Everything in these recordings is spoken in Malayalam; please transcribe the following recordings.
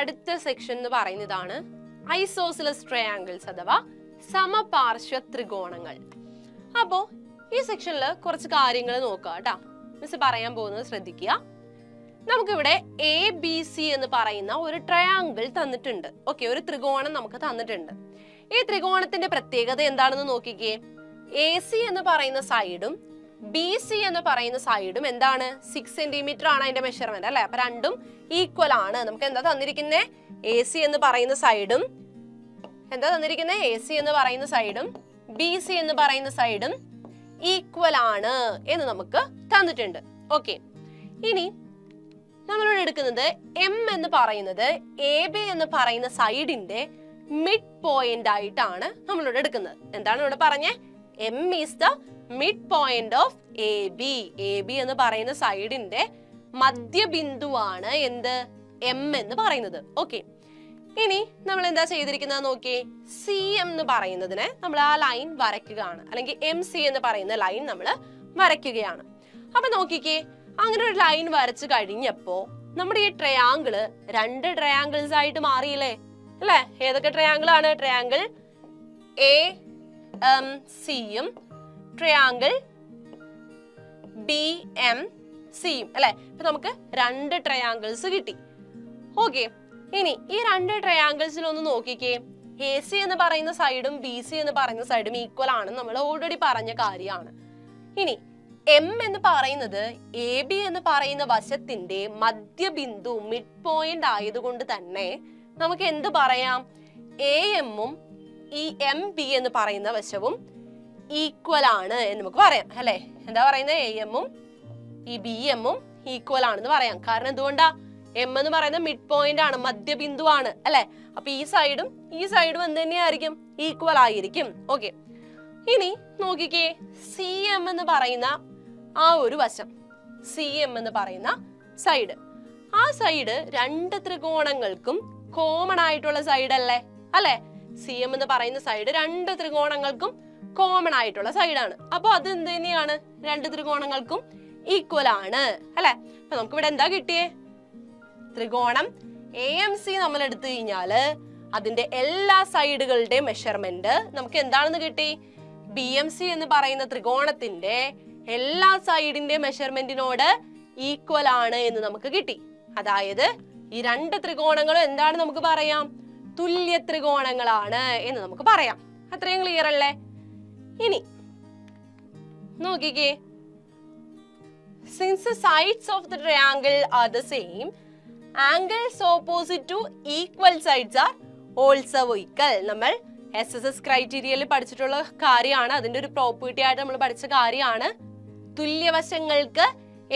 അടുത്ത സെക്ഷൻ എന്ന് പറയുന്നതാണ് ഐസോസിലസ് ട്രയാങ്കിൾസ് അഥവാ സമപാർശ്വ ത്രികോണങ്ങൾ. അപ്പോ ഈ സെക്ഷനിൽ കുറച്ച് കാര്യങ്ങൾ നോക്കുക കേട്ടോ. മിസ് പറയാൻ പോകുന്നത് ശ്രദ്ധിക്കുക. നമുക്കിവിടെ എ ബി സി എന്ന് പറയുന്ന ഒരു ട്രയാങ്കിൾ തന്നിട്ടുണ്ട്. ഓക്കെ, ഒരു ത്രികോണം നമുക്ക് തന്നിട്ടുണ്ട്. ഈ ത്രികോണത്തിന്റെ പ്രത്യേകത എന്താണെന്ന് നോക്കിക്കേ. എ സി എന്ന് പറയുന്ന സൈഡും ബി സി എന്ന് പറയുന്ന സൈഡും എന്താണ്? 6 സെന്റിമീറ്റർ ആണ് അതിന്റെ മെഷർമെന്റ് അല്ലെ. അപ്പൊ രണ്ടും ഈക്വൽ ആണ്. നമുക്ക് എന്താ തന്നിരിക്കുന്നത്? എ സി എന്ന് പറയുന്ന സൈഡും ബി സി എന്ന് പറയുന്ന സൈഡും ഈക്വൽ ആണ് എന്ന് നമുക്ക് തന്നിട്ടുണ്ട്. ഓക്കെ, ഇനി നമ്മളിവിടെ എടുക്കുന്നത് എം എന്ന് പറയുന്നത് എ ബി എന്ന് പറയുന്ന സൈഡിന്റെ മിഡ് പോയിന്റ് ആയിട്ടാണ് നമ്മളിവിടെ എടുക്കുന്നത്. എന്താണ് ഇവിടെ പറഞ്ഞേ? M is the mid point of A B. A B എന്ന് പറയുന്ന സൈഡിന്റെ മധ്യബിന്ദുവാണ് എന്ത്? എം എന്ന് പറയുന്നത്. ഓക്കെ, ഇനി നമ്മൾ എന്താ ചെയ്തിരിക്കുന്നത് നോക്കിയേ. സി എം എന്ന് പറയുന്നതിനെ നമ്മൾ ആ ലൈൻ വരയ്ക്കുകയാണ്, അല്ലെങ്കിൽ എം സി എന്ന് പറയുന്ന ലൈൻ നമ്മൾ വരയ്ക്കുകയാണ്. അപ്പൊ നോക്കിക്കേ, അങ്ങനെ ഒരു ലൈൻ വരച്ചു കഴിഞ്ഞപ്പോ നമ്മുടെ ഈ ട്രയാങ്കിള് 2 ട്രയാങ്കിൾസ് ആയിട്ട് മാറിയില്ലേ അല്ലെ? ഏതൊക്കെ ട്രയാങ്കിൾ ആണ്? ട്രയാങ്കിൾ എ എം സിയും ട്രയാങ്കിൾ ബി എം സിയും അല്ലെ. ഇപ്പൊ നമുക്ക് 2 ട്രയാങ്കിൾസ് കിട്ടി. ഓക്കെ, ഇനി ഈ 2 ട്രയാങ്കിൾസിൽ ഒന്ന് നോക്കിക്കേ. എ സി എന്ന് പറയുന്ന സൈഡും ബി സി എന്ന് പറയുന്ന സൈഡും ഈക്വൽ ആണ് നമ്മൾ ഓൾറെഡി പറഞ്ഞ കാര്യമാണ്. ഇനി എം എന്ന് പറയുന്നത് എ ബി എന്ന് പറയുന്ന വശത്തിന്റെ മധ്യബിന്ദു മിഡ് പോയിന്റ് ആയതുകൊണ്ട് തന്നെ നമുക്ക് എന്ത് പറയാം? എ എമ്മും ഈ എം ബി എന്ന് പറയുന്ന വശവും ഈക്വൽ ആണ് എന്ന് നമുക്ക് പറയാം അല്ലെ. എന്താ പറയുന്നത്? എ എമ്മും ഈ ബി എമ്മും ഈക്വൽ ആണെന്ന് പറയാം. കാരണം എന്തുകൊണ്ടാ? എം എന്ന് പറയുന്ന മിഡ് പോയിന്റ് ആണ്, മധ്യബിന്ദു ആണ് അല്ലെ. അപ്പൊ ഈ സൈഡും എന്ത് തന്നെയായിരിക്കും? ഈക്വൽ ആയിരിക്കും. ഓക്കെ, ഇനി നോക്കിക്കേ. സി എം എന്ന് പറയുന്ന ആ ഒരു വശം, സി എം എന്ന് പറയുന്ന സൈഡ്, ആ സൈഡ് 2 ത്രികോണങ്ങൾക്കും കോമൺ ആയിട്ടുള്ള സൈഡ് അല്ലേ അല്ലെ. സി എം എന്ന് പറയുന്ന സൈഡ് 2 ത്രികോണങ്ങൾക്കും കോമൺ ആയിട്ടുള്ള സൈഡാണ്. അപ്പൊ അത് എന്ത് തന്നെയാണ്? 2 ത്രികോണങ്ങൾക്കും ഈക്വൽ ആണ് അല്ലെ. അപ്പൊ നമുക്ക് ഇവിടെ എന്താ കിട്ടിയേ? ത്രികോണം എ എം സി നമ്മൾ എടുത്തു കഴിഞ്ഞാല് അതിന്റെ എല്ലാ സൈഡുകളുടെ മെഷർമെന്റ് നമുക്ക് എന്താണെന്ന് കിട്ടി? ബി എം സി എന്ന് പറയുന്ന ത്രികോണത്തിന്റെ എല്ലാ സൈഡിന്റെ മെഷർമെന്റിനോട് ഈക്വൽ ആണ് എന്ന് നമുക്ക് കിട്ടി. അതായത് ഈ 2 ത്രികോണങ്ങളും എന്താണ് നമുക്ക് പറയാം? തുല്യ ത്രികോണങ്ങളാണ് എന്ന് നമുക്ക് പറയാം. അത്രയും ക്ലിയർ അല്ലേ? ഇനി നോക്കിക്കേ. Since the sides of the triangle are the same, angles opposite to equal sides are also equal. നമ്മൾ SSS ക്രൈറ്റീരിയയിൽ പഠിച്ചിട്ടുള്ള കാര്യമാണ്. അതിന്റെ ഒരു പ്രോപ്പർട്ടി ആയിട്ട് നമ്മൾ പഠിച്ച കാര്യമാണ്. തുല്യവശങ്ങൾക്ക്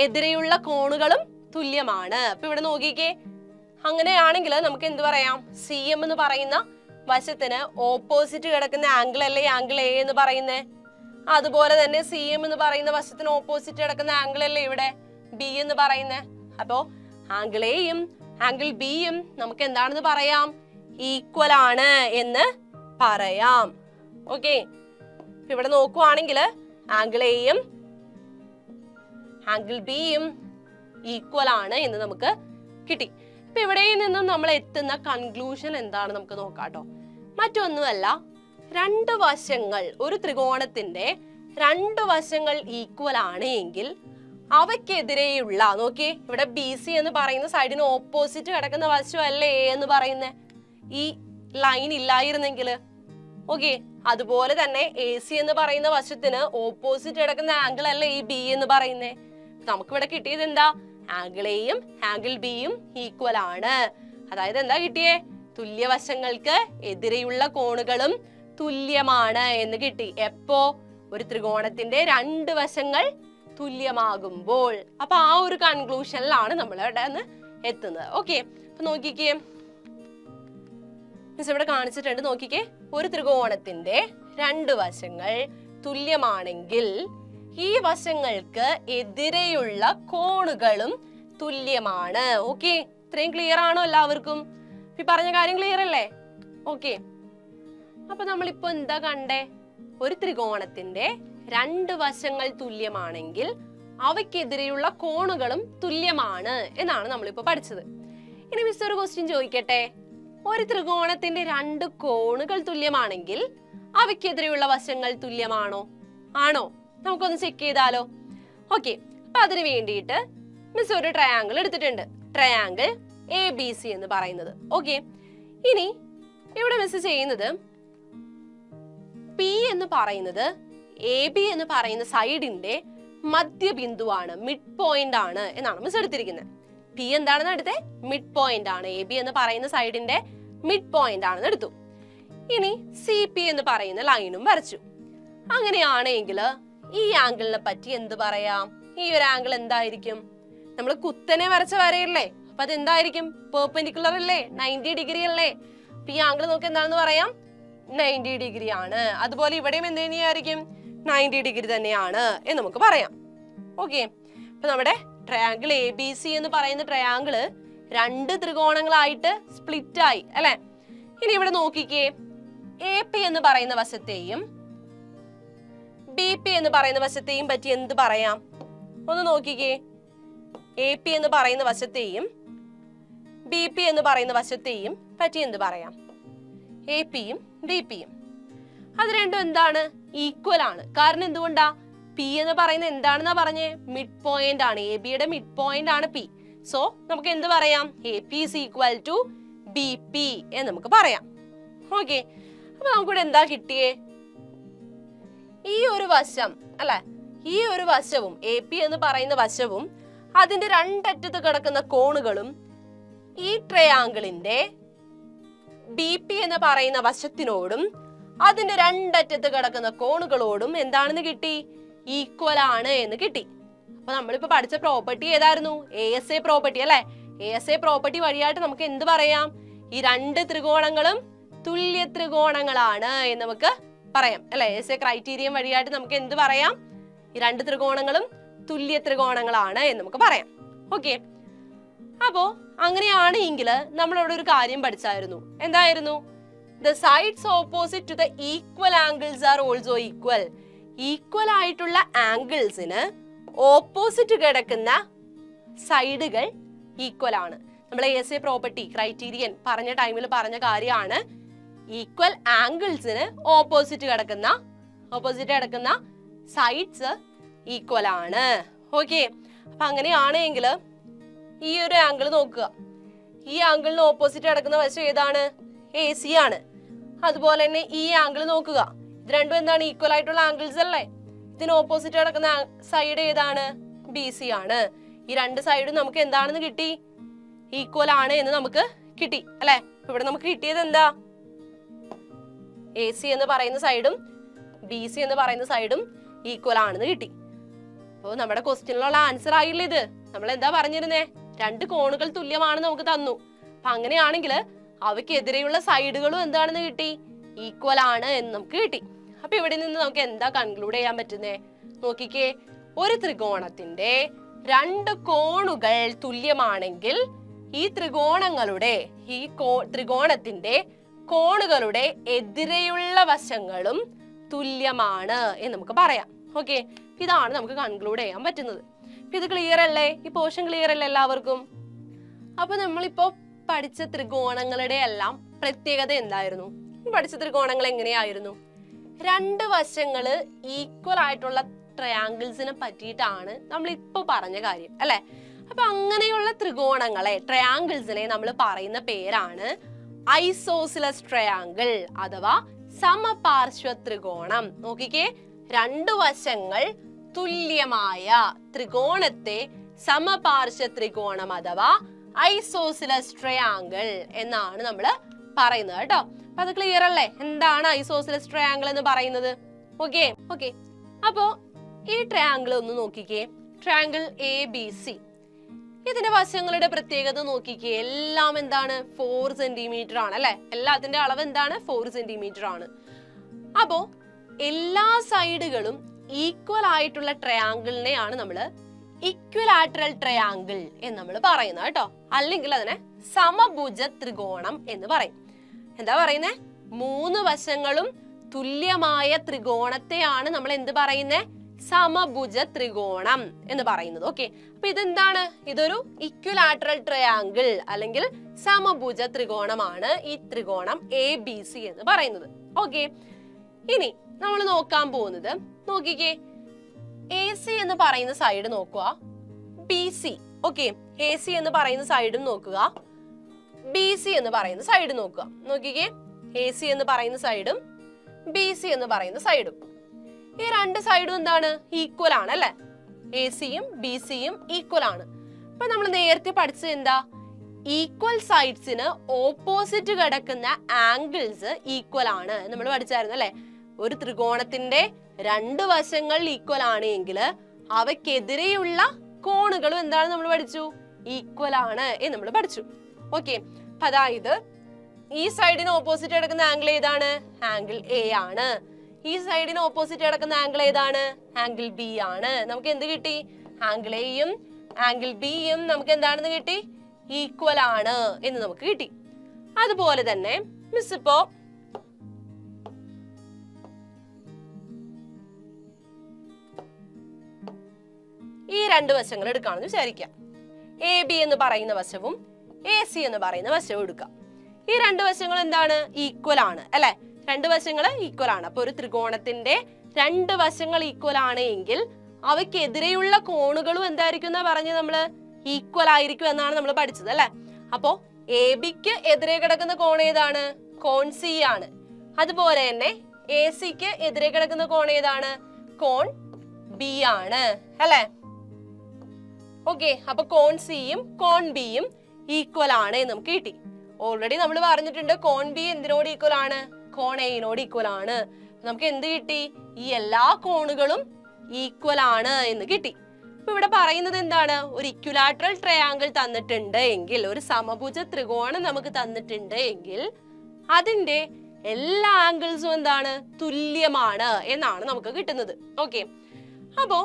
എതിരെയുള്ള കോണുകളും തുല്യമാണ്. അപ്പൊ ഇവിടെ നോക്കിക്കേ, അങ്ങനെയാണെങ്കിൽ നമുക്ക് എന്ത് പറയാം? സി എം എന്ന് പറയുന്ന വശത്തിന് ഓപ്പോസിറ്റ് കിടക്കുന്ന ആംഗിൾ അല്ലേ ആംഗിൾ എ എന്ന് പറയുന്നേ. അതുപോലെ തന്നെ സി എം എന്ന് പറയുന്ന വശത്തിന് ഓപ്പോസിറ്റ് കിടക്കുന്ന ആംഗിൾ അല്ലേ ഇവിടെ ബി എന്ന് പറയുന്നേ. അപ്പോ ആംഗിൾ എയും ആംഗിൾ ബിയും നമുക്ക് എന്താണെന്ന് പറയാം? ഈക്വൽ ആണ് എന്ന് പറയാം. ഓക്കെ, ഇവിടെ നോക്കുവാണെങ്കിൽ ആംഗിൾ എയും ആംഗിൾ ബിയും ഈക്വൽ ആണ് എന്ന് നമുക്ക് കിട്ടി. ഇപ്പൊ ഇവിടെ നിന്നും നമ്മൾ എത്തുന്ന കൺക്ലൂഷൻ എന്താണ് നമുക്ക് നോക്കാട്ടോ. മറ്റൊന്നുമല്ല, 2 വശങ്ങൾ, ഒരു ത്രികോണത്തിന്റെ 2 വശങ്ങൾ ഈക്വൽ ആണ് എങ്കിൽ അവയ്ക്കെതിരെയുള്ള, നോക്കിയേ, ഇവിടെ ബി സി എന്ന് പറയുന്ന സൈഡിന് ഓപ്പോസിറ്റ് കിടക്കുന്ന വശമല്ലേ എ എന്ന് പറയുന്നത്. ഈ ലൈൻ ഇല്ലായിരുന്നെങ്കിൽ ഓക്കെ, അതുപോലെ തന്നെ എ സി എന്ന് പറയുന്ന വശത്തിന് ഓപ്പോസിറ്റ് കിടക്കുന്ന ആംഗിൾ അല്ലേ ഈ ബി എന്ന് പറയുന്നേ. നമുക്കിവിടെ കിട്ടിയത് എന്താ? ആംഗിൾ എയും ആംഗിൾ ബിയും ഈക്വൽ ആണ്. അതായത് എന്താ കിട്ടിയേ? തുല്യവശങ്ങൾക്ക് എതിരെയുള്ള കോണുകളും തുല്യമാണ് എന്ന് കിട്ടി. എപ്പോ? ഒരു ത്രികോണത്തിന്റെ 2 വശങ്ങൾ തുല്യമാകുമ്പോൾ. അപ്പൊ ആ ഒരു കൺക്ലൂഷനിലാണ് നമ്മൾ ഇവിടെ എത്തുന്നത്. ഓക്കെ, അപ്പൊ നോക്കിക്കേ, ഇവിടെ കാണിച്ചിട്ടുണ്ട്. നോക്കിക്കേ, ഒരു ത്രികോണത്തിന്റെ 2 വശങ്ങൾ തുല്യമാണെങ്കിൽ ഈ വശങ്ങൾക്ക് എതിരെയുള്ള കോണുകളും തുല്യമാണ്. ഓക്കെ, ഇത്രയും ക്ലിയർ ആണോ എല്ലാവർക്കും? ഈ പറഞ്ഞ കാര്യം ക്ലിയർ അല്ലേ? ഓക്കെ, അപ്പൊ നമ്മളിപ്പോ എന്താ കണ്ടേ? ഒരു ത്രികോണത്തിന്റെ 2 വശങ്ങൾ തുല്യമാണെങ്കിൽ അവയ്ക്കെതിരെയുള്ള കോണുകളും തുല്യമാണ് എന്നാണ് നമ്മളിപ്പോ പഠിച്ചത്. ഇനി മിസ് ഒരു ക്വസ്റ്റ്യൻ ചോദിക്കട്ടെ, ഒരു ത്രികോണത്തിന്റെ 2 കോണുകൾ തുല്യമാണെങ്കിൽ അവയ്ക്കെതിരെയുള്ള വശങ്ങൾ തുല്യമാണോ? ആണോ? നമുക്കൊന്ന് ചെക്ക് ചെയ്താലോ? ഓക്കെ, അപ്പൊ അതിന് വേണ്ടിയിട്ട് മിസ് ഒരു ട്രയാങ്കിൾ എടുത്തിട്ടുണ്ട്, ട്രയാങ്കിൾ ABC എന്ന് പറയുന്നത്. ഓക്കെ, ഇനി ഇവിടെ മിസ് ചെയ്യുന്നത് P എന്ന് പറയുന്നത് AB എന്ന് പറയുന്ന സൈഡിന്റെ മധ്യബിന്ദുവാണ്, മിഡ് പോയിന്റ് ആണ് എന്നാണ് മിസ് എടുത്തിരിക്കുന്നത്. P എന്താണെന്ന് എടുത്തേ? മിഡ് പോയിന്റ് ആണ്. AB എന്ന് പറയുന്ന സൈഡിന്റെ മിഡ് പോയിന്റ് ആണെന്ന് എടുത്തു. ഇനി CP എന്ന് പറയുന്ന ലൈനും വരച്ചു. അങ്ങനെയാണെങ്കിൽ ഈ ആംഗിളിനെ പറ്റി എന്ത് പറയാം? ഈ ഒരു ആംഗിൾ എന്തായിരിക്കും? നമ്മൾ കുത്തനെ വരച്ച വരയല്ലേ, അപ്പൊ അത് എന്തായിരിക്കും? പെർപെൻഡിക്കുലർ അല്ലേ, 90 ഡിഗ്രി അല്ലേ. അപ്പൊ ഈ ആംഗിൾ നമുക്ക് എന്താണെന്ന് പറയാം? 90 ഡിഗ്രി ആണ്. അതുപോലെ ഇവിടെയും എന്ത് തന്നെയായിരിക്കും? 90 ഡിഗ്രി തന്നെയാണ് എന്ന് നമുക്ക് പറയാം. ഓക്കെ, അപ്പൊ നമ്മുടെ ട്രയാങ്കിൾ ABC എന്ന് പറയുന്ന ട്രയാങ്കിള് 2 ത്രികോണങ്ങളായിട്ട് സ്പ്ലിറ്റ് ആയി അല്ലെ. ഇനി ഇവിടെ നോക്കിക്കേ, AP എന്ന് പറയുന്ന വശത്തെയും BP എന്ന് പറയുന്ന വശത്തെയും പറ്റി എന്ത് പറയാം? ഒന്ന് നോക്കിക്കേ, AP എന്ന് പറയുന്ന വശത്തെയും BP എന്ന് പറയുന്ന വശത്തെയും പറ്റി എന്ത് പറയാം? APയും BPയും അത് രണ്ടും എന്താണ്? ഈക്വൽ ആണ്. കാരണം എന്തുകൊണ്ടാ? P എന്ന് പറയുന്നത് എന്താണെന്നാ പറഞ്ഞേ? മിഡ് പോയിന്റ് ആണ്. ABയുടെ മിഡ് പോയിന്റ് ആണ് P. സോ നമുക്ക് എന്ത് പറയാം? AP is equal to BP എന്ന് നമുക്ക് പറയാം. ഓക്കെ, അപ്പൊ നമുക്കിവിടെ എന്താ കിട്ടിയേ? ഈ ഒരു വശം അല്ലെ, ഈ ഒരു വശവും AP എന്ന് പറയുന്ന വശവും അതിന്റെ രണ്ടറ്റത്ത് കിടക്കുന്ന കോണുകളും ഈ ട്രയാങ്കിളിന്റെ BP എന്ന് പറയുന്ന വശത്തിനോടും അതിന്റെ രണ്ടറ്റത്ത് കിടക്കുന്ന കോണുകളോടും എന്താണെന്ന് കിട്ടി? ഈക്വൽ ആണ് എന്ന് കിട്ടി. അപ്പൊ നമ്മളിപ്പോ പഠിച്ച പ്രോപ്പർട്ടി ഏതായിരുന്നു? ASA പ്രോപ്പർട്ടി അല്ലെ. ASA പ്രോപ്പർട്ടി വഴിയായിട്ട് നമുക്ക് എന്ത് പറയാം? ഈ 2 ത്രികോണങ്ങളും തുല്യ ത്രികോണങ്ങളാണ് എന്ന് നമുക്ക് പറയാം അല്ലെ. ASA ക്രൈറ്റീരിയൻ വഴിയായിട്ട് നമുക്ക് എന്ത് പറയാം? ഈ 2 ത്രികോണങ്ങളും തുല്യ ത്രികോണങ്ങളാണ് എന്ന് നമുക്ക് പറയാം. ഓക്കെ, അപ്പോ അങ്ങനെയാണെങ്കിൽ നമ്മളിവിടെ ഒരു കാര്യം പഠിച്ചായിരുന്നു. എന്തായിരുന്നു? The sides opposite to the equal angles are also equal. Equal ആയിട്ടുള്ള ആംഗിൾസിന് ഓപ്പോസിറ്റ് കിടക്കുന്ന സൈഡുകൾ ഈക്വൽ ആണ്. നമ്മൾ ASA പ്രോപ്പർട്ടി ക്രൈറ്റീരിയൻ പറഞ്ഞ ടൈമിൽ പറഞ്ഞ കാര്യമാണ്. ഈക്വൽ ആംഗിൾസിന് ഓപ്പോസിറ്റ് കിടക്കുന്ന സൈഡ്സ് ഈക്വൽ ആണ്. ഓക്കെ, അപ്പൊ അങ്ങനെയാണെങ്കിൽ ഈ ഒരു ആംഗിൾ നോക്കുക, ഈ ആംഗിളിന് ഓപ്പോസിറ്റ് കിടക്കുന്ന വശം ഏതാണ്? AC ആണ്. അതുപോലെ തന്നെ ഈ ആംഗിൾ നോക്കുക, ഇത് രണ്ടും എന്താണ്? ഈക്വൽ ആയിട്ടുള്ള ആംഗിൾസ് അല്ലേ. ഇതിന് ഓപ്പോസിറ്റ് കിടക്കുന്ന സൈഡ് ഏതാണ്? BC ആണ്. ഈ 2 സൈഡും നമുക്ക് എന്താണെന്ന് കിട്ടി? ഈക്വൽ ആണ് എന്ന് നമുക്ക് കിട്ടി അല്ലെ. ഇവിടെ നമുക്ക് കിട്ടിയത് എന്താ? AC എന്ന് പറയുന്ന സൈഡും BC എന്ന് പറയുന്ന സൈഡും ഈക്വൽ ആണെന്ന് കിട്ടി. അപ്പൊ നമ്മുടെ ക്വസ്റ്റ്യനിലുള്ള ആൻസർ ആയില്ല ഇത്. നമ്മൾ എന്താ പറഞ്ഞിരുന്നേ? 2 കോണുകൾ തുല്യമാണെന്ന് നമുക്ക് തന്നു. അപ്പൊ അങ്ങനെയാണെങ്കിൽ അവയ്ക്കെതിരെയുള്ള സൈഡുകളും എന്താണെന്ന് കിട്ടി? ഈക്വൽ ആണ് എന്ന് നമുക്ക് കിട്ടി. അപ്പൊ ഇവിടെ നിന്ന് നമുക്ക് എന്താ കൺക്ലൂഡ് ചെയ്യാൻ പറ്റുന്നേ? നോക്കിക്കേ, ഒരു ത്രികോണത്തിന്റെ 2 കോണുകൾ തുല്യമാണെങ്കിൽ ഈ ത്രികോണത്തിന്റെ കോണുകളുടെ എതിരെയുള്ള വശങ്ങളും തുല്യമാണ് എന്ന് നമുക്ക് പറയാം. ഓക്കെ, ഇതാണ് നമുക്ക് കൺക്ലൂഡ് ചെയ്യാൻ പറ്റുന്നത്. ഇത് ക്ലിയർ അല്ലേ? ഈ പോർഷൻ ക്ലിയർ അല്ലേ എല്ലാവർക്കും? അപ്പൊ നമ്മളിപ്പോ പഠിച്ച ത്രികോണങ്ങളുടെ എല്ലാം പ്രത്യേകത എന്തായിരുന്നു? പഠിച്ച ത്രികോണങ്ങൾ എങ്ങനെയായിരുന്നു? 2 വശങ്ങള് ഈക്വൽ ആയിട്ടുള്ള ട്രയാങ്കിൾസിനെ പറ്റിയിട്ടാണ് നമ്മൾ ഇപ്പൊ പറഞ്ഞ കാര്യം അല്ലെ. അപ്പൊ അങ്ങനെയുള്ള ത്രികോണങ്ങളെ, ട്രയാങ്കിൾസിനെ നമ്മൾ പറയുന്ന പേരാണ് ഐസോസിലസ് ട്രയാങ്കിൾ അഥവാ സമപാർശ്വ ത്രികോണം. നോക്കിക്കേ, 2 വശങ്ങൾ തുല്യമായ ത്രികോണത്തെ സമപാർശ്വ ത്രികോണം അഥവാ ഐസോസിലസ് ട്രയാങ്കിൾ എന്നാണ് നമ്മൾ പറയുന്നത് കേട്ടോ. അപ്പൊ അത് ക്ലിയർ അല്ലേ? എന്താണ് ഐസോസിലസ് ട്രയാങ്കിൾ എന്ന് പറയുന്നത്? ഓക്കെ, അപ്പോ ഈ ട്രയാങ്കിൾ ഒന്ന് നോക്കിക്കേ, ട്രയാങ്കിൾ ABC. ഇതിന്റെ വശങ്ങളുടെ പ്രത്യേകത നോക്കിക്കേ, എല്ലാം എന്താണ്? 4 സെന്റിമീറ്റർ ആണ് അല്ലെ. എല്ലാത്തിന്റെ അളവ് എന്താണ്? 4 സെന്റിമീറ്റർ ആണ്. അപ്പോ എല്ലാ സൈഡുകളും ഈക്വൽ ആയിട്ടുള്ള ട്രയാങ്കിളിനെയാണ് നമ്മള് ഇക്വിലാറ്ററൽ ട്രയാങ്കിൾ എന്ന് നമ്മൾ പറയുന്നത് കേട്ടോ. അല്ലെങ്കിൽ അതിനെ സമഭുജ ത്രികോണം എന്ന് പറയും. എന്താ പറയുന്നേ? 3 വശങ്ങളും തുല്യമായ ത്രികോണത്തെയാണ് നമ്മൾ എന്ത് പറയുന്നേ? സമഭുജ ത്രികോണം എന്ന് പറയുന്നത്. ഓക്കെ, അപ്പൊ ഇതെന്താണ്? ഇതൊരു ഇക്വിലാറ്ററൽ ട്രയാങ്കിൾ അല്ലെങ്കിൽ സമഭുജ ത്രികോണമാണ് ഈ ത്രികോണം ABC എന്ന് പറയുന്നത്. ഓക്കെ, ഇനി നമ്മൾ നോക്കാൻ പോകുന്നത്, നോക്കിക്കേ, AC എന്ന് പറയുന്ന സൈഡ് നോക്കുക, BC. ഓക്കെ, AC എന്ന് പറയുന്ന സൈഡും നോക്കുക, BC എന്ന് പറയുന്ന സൈഡ് നോക്കുക. നോക്കിക്കേ, AC എന്ന് പറയുന്ന സൈഡും BC എന്ന് പറയുന്ന സൈഡും, ഈ രണ്ട് സൈഡും എന്താണ്? ഈക്വൽ ആണ് അല്ലെ? AC-യും BC-യും ഈക്വൽ ആണ്. അപ്പൊ നമ്മൾ നേരത്തെ പഠിച്ചത് എന്താ? ഈക്വൽ സൈഡ്സിന് ഓപ്പോസിറ്റ് കിടക്കുന്ന ആംഗിൾസ് ഈക്വൽ ആണ് നമ്മൾ പഠിച്ചായിരുന്നു അല്ലെ? ഒരു ത്രികോണത്തിന്റെ രണ്ട് വശങ്ങൾ ഈക്വൽ ആണ് എങ്കിൽ അവയ്ക്കെതിരെയുള്ള കോണുകളും എന്താണ് നമ്മൾ പഠിച്ചു? ഈക്വൽ ആണ് എന്ന് നമ്മൾ പഠിച്ചു. ഓക്കെ, അതായത് ഈ സൈഡിന് ഓപ്പോസിറ്റ് കിടക്കുന്ന ആംഗിൾ ഏതാണ്? ആംഗിൾ A ആണ്. ഈ സൈഡിന് ഓപ്പോസിറ്റ് കിടക്കുന്ന ആംഗിൾ ഏതാണ്? ആംഗിൾ B ആണ്. നമുക്ക് എന്ത് കിട്ടി? ആംഗിൾ Aയും ആംഗിൾ Bയും നമുക്ക് എന്താണെന്ന് കിട്ടി? ഈക്വൽ ആണ് എന്ന് നമുക്ക് കിട്ടി. അതുപോലെ തന്നെ മിസ് ഇപ്പോ ഈ രണ്ട് വശങ്ങൾ എടുക്കാണെന്ന് വിചാരിക്കാം. AB എന്ന് പറയുന്ന വശവും AC എന്ന് പറയുന്ന വശവും എടുക്കാം. ഈ രണ്ട് വശങ്ങൾ എന്താണ്? ഈക്വൽ ആണ് അല്ലെ? രണ്ട് വശങ്ങൾ ഈക്വൽ ആണ്. അപ്പൊ ഒരു ത്രികോണത്തിന്റെ രണ്ട് വശങ്ങൾ ഈക്വൽ ആണ് എങ്കിൽ അവയ്ക്കെതിരെയുള്ള കോണുകളും എന്തായിരിക്കും എന്നാ പറഞ്ഞത്? നമ്മള് ഈക്വൽ ആയിരിക്കും എന്നാണ് നമ്മൾ പഠിച്ചത് അല്ലെ? അപ്പോ ABക്ക് എതിരെ കിടക്കുന്ന കോൺ ഏതാണ്? കോൺ C ആണ്. അതുപോലെ തന്നെ ACക്ക് എതിരെ കിടക്കുന്ന കോൺ ഏതാണ്? കോൺ B ആണ് അല്ലെ? ഓക്കെ, അപ്പൊ കോൺ സിയും കോൺ ബിയും ഈക്വൽ ആണ് എന്ന് നമുക്ക് കിട്ടി. ഓൾറെഡി നമ്മൾ പറഞ്ഞിട്ടുണ്ട് കോൺ ബി എന്തിനോട് ഈക്വൽ ആണ്? കോൺ എയിനോട് ഈക്വൽ ആണ്. നമുക്ക് എന്ത് കിട്ടി? ഈ എല്ലാ കോണുകളും ഈക്വൽ ആണ് എന്ന് കിട്ടി. അപ്പൊ ഇവിടെ പറയുന്നത് എന്താണ്? ഒരു ഇക്വിലാറ്ററൽ ട്രയാങ്കിൾ തന്നിട്ടുണ്ട് എങ്കിൽ, ഒരു സമഭുജ ത്രികോണം നമുക്ക് തന്നിട്ടുണ്ട് എങ്കിൽ അതിന്റെ എല്ലാ ആംഗിൾസും എന്താണ്? തുല്യമാണ് എന്നാണ് നമുക്ക് കിട്ടുന്നത്. ഓക്കെ, അപ്പോ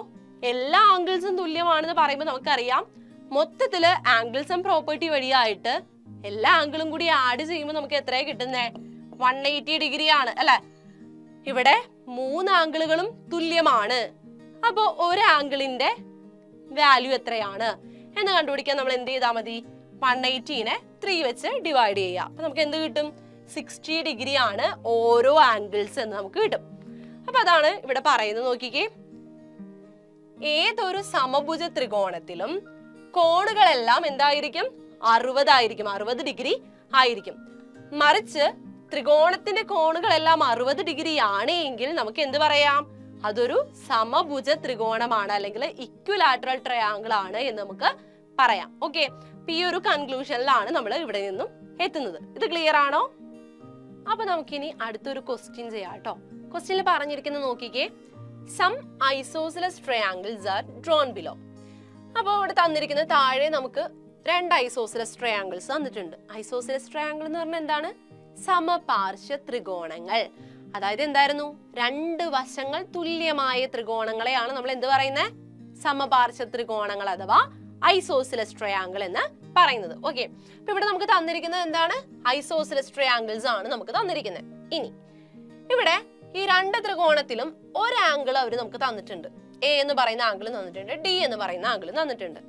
എല്ലാ ആംഗിൾസും തുല്യമാണെന്ന് പറയുമ്പോൾ നമുക്കറിയാം മൊത്തത്തില് ആംഗിൾസ് ആൻഡ് പ്രോപ്പർട്ടി വഴിയായിട്ട് എല്ലാ ആംഗിളും കൂടി ആഡ് ചെയ്യുമ്പോൾ നമുക്ക് എത്രയാ കിട്ടുന്നേ? 180 ഡിഗ്രി ആണ് അല്ലെ? ഇവിടെ 3 ആംഗിളുകളും തുല്യമാണ്. അപ്പോ ഒരു ആംഗിളിന്റെ വാല്യൂ എത്രയാണ് എന്ന് കണ്ടുപിടിക്കാൻ നമ്മൾ എന്ത് ചെയ്താൽ മതി? 180നെ 3 വെച്ച് ഡിവൈഡ് ചെയ്യാം. അപ്പൊ നമുക്ക് എന്ത് കിട്ടും? 60 ഡിഗ്രി ആണ് ഓരോ ആംഗിൾസ് എന്ന് നമുക്ക് കിട്ടും. അപ്പൊ അതാണ് ഇവിടെ പറയുന്നത്. നോക്കിക്കേ, ഏതൊരു സമഭുജ ത്രികോണത്തിലും കോണുകളെല്ലാം എന്തായിരിക്കും? 60 ആയിരിക്കും, 60 ഡിഗ്രി ആയിരിക്കും. മറിച്ച് ത്രികോണത്തിന്റെ കോണുകളെല്ലാം 60 ഡിഗ്രി ആണ് എങ്കിൽ നമുക്ക് എന്ത് പറയാം? അതൊരു സമഭുജ ത്രികോണമാണ് അല്ലെങ്കിൽ ഇക്വിലാറ്ററൽ ട്രയാങ്കിൾ ആണ് എന്ന് നമുക്ക് പറയാം. ഓക്കെ, ഈ ഒരു കൺക്ലൂഷനിലാണ് നമ്മൾ ഇവിടെ നിന്നും എത്തുന്നത്. ഇത് ക്ലിയർ ആണോ? അപ്പൊ നമുക്കിനി അടുത്തൊരു ക്വസ്റ്റ്യൻ ചെയ്യാം കേട്ടോ. ക്വസ്റ്റ്യനിൽ പറഞ്ഞിരിക്കുന്നത് നോക്കിക്കേ, some isosceles triangles are drawn below. അപ്പോൾ ഇവിടെ തന്നിരിക്കുന്ന താഴെ നമുക്ക് രണ്ട് ഐസോസിലസ് ട്രയാങ്കിൾസ് തന്നിട്ടുണ്ട്. ഐസോസിലസ് ട്രയാങ്കിൾ എന്ന് പറഞ്ഞാൽ എന്താണ്? സമപാർശ്വ ത്രികോണങ്ങൾ. അതായത് എന്തായിരുന്നു? രണ്ട് വശങ്ങൾ തുല്യമായ ത്രികോണങ്ങളെയാണ് നമ്മൾ എന്ത് പറയുന്നത്? സമപാർശ്വ ത്രികോണങ്ങൾ അഥവാ ഐസോസിലസ് ട്രയാങ്കിൾ എന്ന് പറയുന്നത്. ഓക്കെ, അപ്പൊ ഇവിടെ നമുക്ക് തന്നിരിക്കുന്നത് എന്താണ്? ഐസോസിലസ് ട്രയാങ്കിൾസ് ആണ് നമുക്ക് തന്നിരിക്കുന്നത്. ഇനി ഇവിടെ ഈ രണ്ട് ത്രികോണത്തിലും ഒരു ആംഗിൾ അവർ നമുക്ക് തന്നിട്ടുണ്ട്. A എന്ന് പറയുന്ന ആംഗിൾ തന്നിട്ടുണ്ട്, D എന്ന് പറയുന്ന ആംഗിൾ തന്നിട്ടുണ്ട്.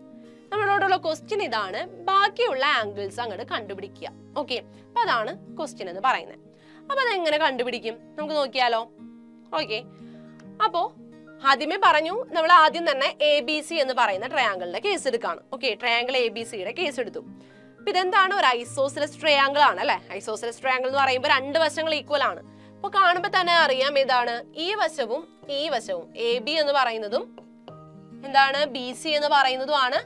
നമ്മളോടുള്ള ക്വസ്റ്റ്യൻ ഇതാണ്, ബാക്കിയുള്ള ആംഗിൾസ് അങ്ങോട്ട് കണ്ടുപിടിക്കുക. ഓക്കെ, അപ്പൊ അതാണ് ക്വസ്റ്റ്യൻ എന്ന് പറയുന്നത്. അപ്പൊ അതെങ്ങനെ കണ്ടുപിടിക്കും നമുക്ക് നോക്കിയാലോ. ഓക്കെ, അപ്പോ ആദ്യമേ പറഞ്ഞു നമ്മൾ ആദ്യം തന്നെ ABC എന്ന് പറയുന്ന ട്രയാങ്കിളിന്റെ കേസ് എടുക്കാണ്. ഓക്കെ, ട്രയാങ്കിൾ ABCയുടെ കേസ് എടുത്തു. അപ്പൊ ഇതെന്താണ്? ഒരു ഐസോസിലസ് ട്രയാങ്കിൾ ആണ് അല്ലെ? ഐസോസിലസ് ട്രയാങ്കിൾ എന്ന് പറയുമ്പോൾ രണ്ട് വശങ്ങൾ ഈക്വൽ ആണ്. അപ്പൊ കാണുമ്പോ തന്നെ അറിയാം ഏതാണ്? ഈ വശവും ഈ വശവും AB എന്ന് പറയുന്നതും എന്താണ്? BC എന്ന് പറയുന്നതുമാണ്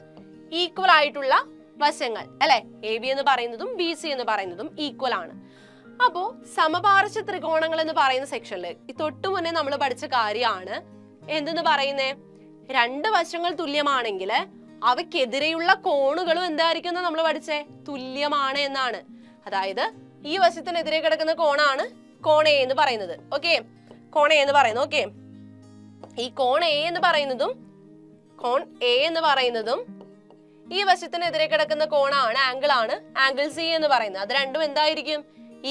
ഈക്വൽ ആയിട്ടുള്ള വശങ്ങൾ അല്ലെ? AB എന്ന് പറയുന്നതും BC എന്ന് പറയുന്നതും ഈക്വൽ ആണ്. അപ്പോ സമപാർശ്വ ത്രികോണങ്ങൾ എന്ന് പറയുന്ന സെക്ഷനിൽ തൊട്ടു മുന്നേ നമ്മൾ പഠിച്ച കാര്യമാണ് എന്തെന്ന് പറയുന്നേ? രണ്ട് വശങ്ങൾ തുല്യമാണെങ്കിൽ അവയ്ക്കെതിരെയുള്ള കോണുകളും എന്തായിരിക്കും നമ്മൾ പഠിച്ചേ? തുല്യമാണ് എന്നാണ്. അതായത് ഈ വശത്തിനെതിരെ കിടക്കുന്ന കോണാണ് കോൺ A എന്ന് പറയുന്നത്. ഓക്കെ, കോൺ A എന്ന് പറയുന്നത്. ഓക്കെ, ഈ കോൺ A എന്ന് പറയുന്നതും ഈ വശത്തിനെതിരെ കിടക്കുന്ന കോണാണ്, ആംഗിൾ C എന്ന് പറയുന്നത്. അത് രണ്ടും എന്തായിരിക്കും?